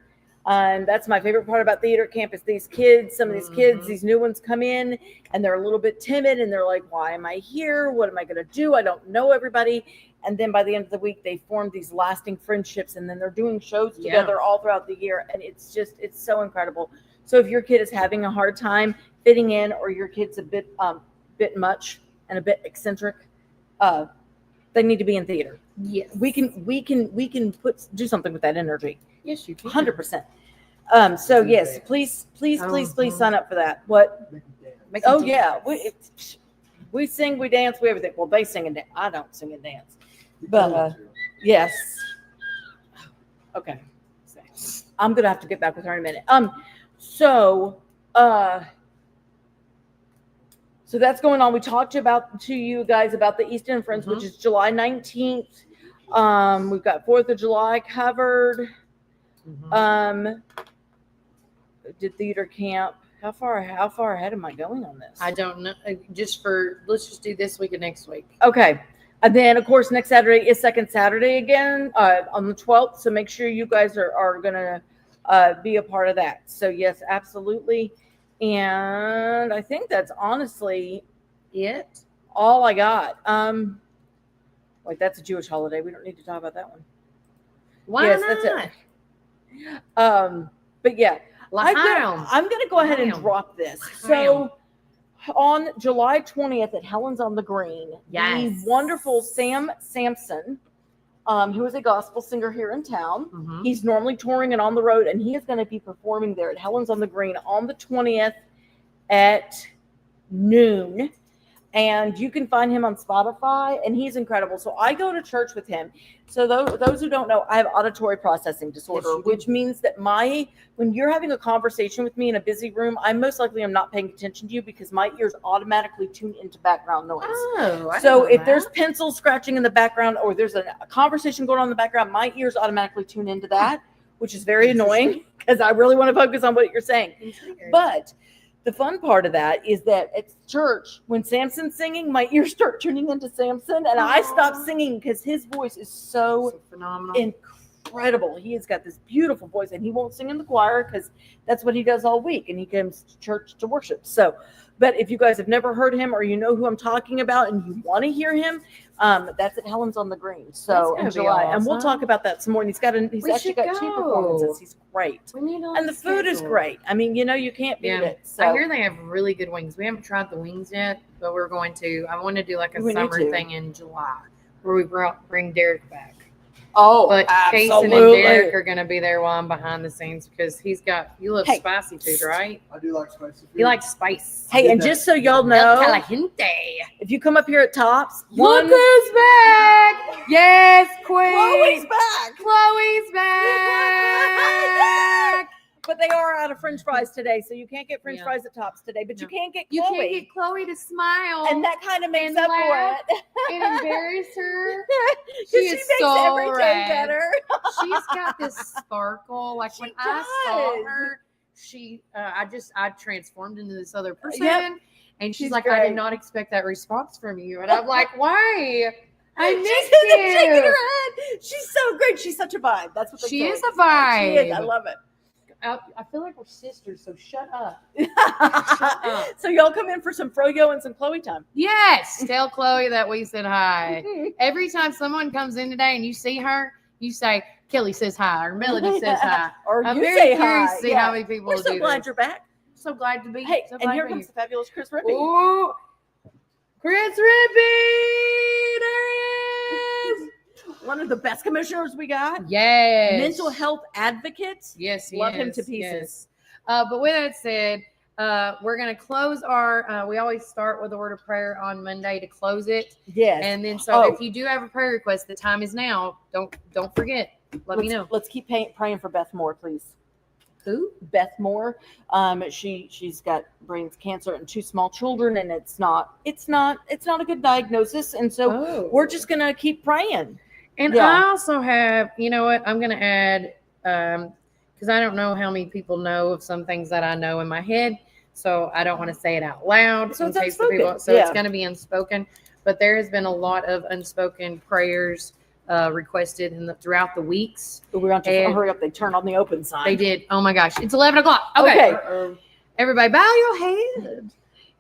And that's my favorite part about theater camp is these kids. Some of these kids, these new ones come in and they're a little bit timid and they're like, why am I here? What am I going to do? I don't know everybody. And then by the end of the week, they form these lasting friendships and then they're doing shows together all throughout the year. And it's so incredible. So if your kid is having a hard time fitting in or your kid's a bit much and a bit eccentric, they need to be in theater. Yes. We can do something with that energy. Yes, you can. 100%. So yes, please sign up for that. What? Oh yeah, we sing, we dance, we everything. Well, they sing and dance. I don't sing and dance, but yes. Okay, I'm gonna have to get back with her in a minute. So that's going on. We talked to you guys about the East End Friends, which is July 19th. We've got 4th of July covered. Did theater camp. How far ahead am I going on this? I don't know. Let's just do this week and next week. Okay. And then of course next Saturday is second Saturday again, on the 12th. So make sure you guys are gonna be a part of that. So yes, absolutely. And I think that's honestly it. All I got. Wait, that's a Jewish holiday. We don't need to talk about that one. Why yes, not? That's it. But yeah, I'm gonna go ahead and drop this. So on July 20th at Helen's on the Green, the wonderful Sam Sampson, who is a gospel singer here in town. He's normally touring and on the road, and he is going to be performing there at Helen's on the Green on the 20th at noon. And you can find him on Spotify, and he's incredible. So I go to church with him. So those who don't know, I have auditory processing disorder, which means that when you're having a conversation with me in a busy room, I most likely am not paying attention to you because my ears automatically tune into background noise. So if there's pencil scratching in the background or there's a conversation going on in the background, my ears automatically tune into that, which is very annoying because I really want to focus on what you're saying. But the fun part of that is that at church, when Samson's singing, my ears start tuning into Samson, and I stop singing because his voice is so phenomenal, incredible. He has got this beautiful voice, and he won't sing in the choir because that's what he does all week, and he comes to church to worship. So, but if you guys have never heard him or you know who I'm talking about and you want to hear him, that's at Helen's on the Green. So in July, and we'll talk about that some more. And he's actually got 2 performances. He's great, and the food is great. I mean, you can't beat it. So I hear they have really good wings. We haven't tried the wings yet, but we're going to. I want to do like a summer thing in July where we bring Derek back. Oh, but absolutely. Kason and Derek are going to be there while I'm behind the scenes because you love spicy food, right? I do like spicy food. You like spice. Hey, and just so y'all know, if you come up here at Tops, look who's back! Yes, Queen. Chloe's back. Chloe's back. But they are out of French fries today, so you can't get French fries at Tops today. But you can get Chloe. You can't get Chloe to smile, and that kind of makes up for it. And embarrass her. She makes so every day better. She's got this sparkle. Like when I saw her, I transformed into this other person. And she's like, great. I did not expect that response from you. And I'm like, why? I missed you. Shaking her head. She's so great. She's such a vibe. That's what she is a vibe. She is. I love it. I feel like we're sisters, so shut up. So y'all come in for some Froyo and some Chloe time. Yes, tell Chloe that we said hi. Every time someone comes in today and you see her, you say, Kelly says hi, or Melody says hi. Or I'm you very say curious hi. to see how many people We're so do glad this. you're back. So glad to be. Hey, so and glad here to be comes the fabulous Chris Rippey. Ooh, Chris Rippey, there he is. One of the best commissioners we got. Yes. Mental health advocate. Yes, Love him yes, to pieces. yes. But with that said, we're going to close our, we always start with a word of prayer on Monday to close it. Yes. And then, so if you do have a prayer request, the time is now. Don't forget. Let me know. Let's keep praying for Beth Moore, please. Who? Beth Moore. She's got brain cancer and 2 small children, and it's not a good diagnosis. And so we're just gonna keep praying. And I also have, you know what, I'm going to add, because I don't know how many people know of some things that I know in my head, so I don't want to say it out loud. So in it's case the unspoken. people, so it's going to be unspoken. But there has been a lot of unspoken prayers requested throughout the weeks. We're going to hurry up. They turned on the open sign. They did. Oh my gosh, it's 11 o'clock. Okay. Everybody, bow your head.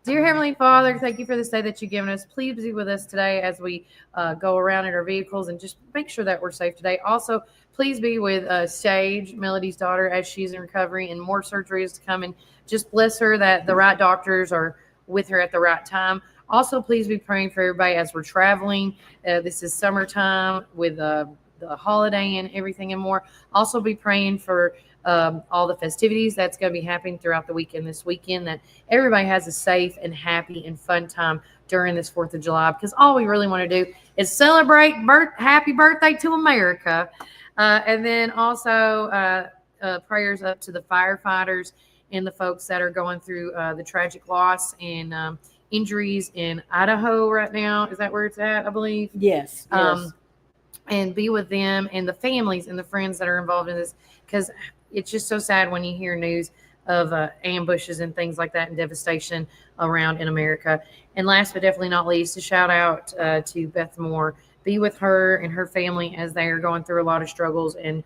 Dear Heavenly Father, thank you for this day that you've given us. Please be with us today as we go around in our vehicles and just make sure that we're safe today. Also, please be with Sage, Melody's daughter, as she's in recovery and more surgeries to come. And just bless her that the right doctors are with her at the right time. Also, please be praying for everybody as we're traveling. This is summertime with the holiday and everything and more. Also, be praying for all the festivities that's going to be happening throughout the weekend this weekend, that everybody has a safe and happy and fun time during this 4th of July, because all we really want to do is celebrate happy birthday to America. And then also prayers up to the firefighters and the folks that are going through the tragic loss and injuries in Idaho right now. Is that where it's at, I believe? Yes. And be with them and the families and the friends that are involved in this, because it's just so sad when you hear news of ambushes and things like that and devastation around in America. And last but definitely not least, a shout out to Beth Moore. Be with her and her family as they are going through a lot of struggles and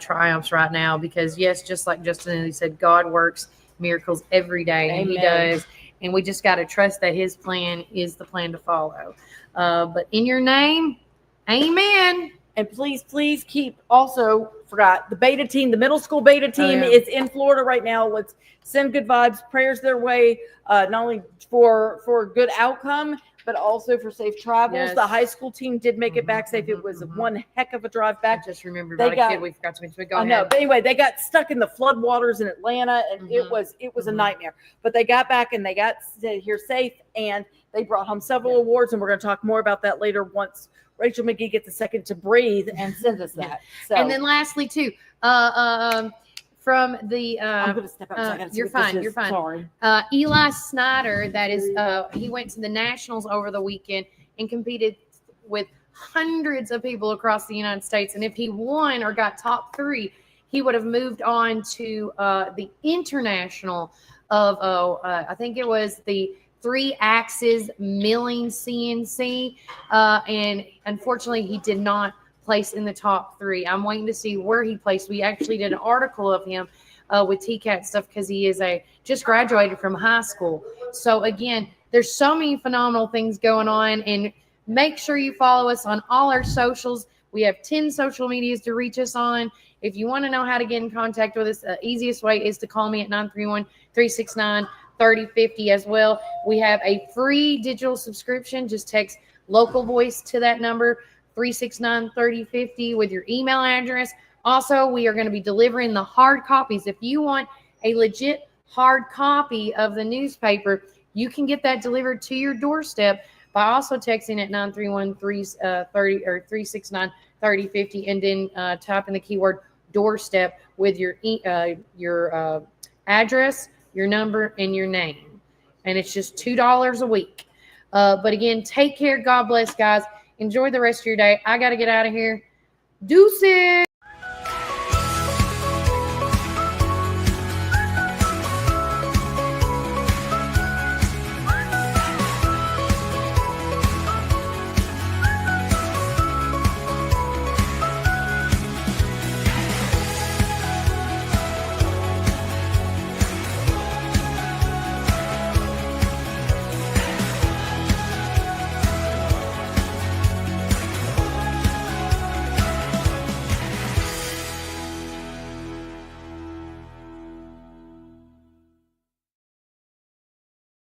triumphs right now, because yes, just like Justin said, God works miracles every day. Amen. And he does. And we just got to trust that his plan is the plan to follow. But in your name, amen. And please keep, also forgot, the beta team, the middle school beta team is in Florida right now. Let's send good vibes, prayers their way, not only for good outcome, but also for safe travels. Yes. The high school team did make it back safe. It was one heck of a drive back. I just remember about a kid we forgot to mention. Go I ahead. know, but anyway, they got stuck in the floodwaters in Atlanta, and it was a nightmare. But they got back and they got here safe, and they brought home several awards, and we're going to talk more about that later once Rachel McGee gets a second to breathe and send us that. So, and then lastly, too, from the I'm going to step outside. You're fine. You're fine. Sorry. Eli Snyder, that is, he went to the Nationals over the weekend and competed with hundreds of people across the United States. And if he won or got top 3, he would have moved on to the international of, I think it was the 3-axis milling CNC. And unfortunately, he did not place in the top 3. I'm waiting to see where he placed. We actually did an article of him with TCAT stuff, because he is just graduated from high school. So again, there's so many phenomenal things going on, and make sure you follow us on all our socials. We have 10 social medias to reach us on. If you want to know how to get in contact with us, the easiest way is to call me at 931-369-3050 as well. We have a free digital subscription. Just text local voice to that number, 369-3050, with your email address. Also, we are going to be delivering the hard copies. If you want a legit hard copy of the newspaper, you can get that delivered to your doorstep by also texting at 931-369-3050, and then type in the keyword doorstep with your address, your number, and your name. And it's just $2 a week. But again, take care. God bless, guys. Enjoy the rest of your day. I got to get out of here. Deuces.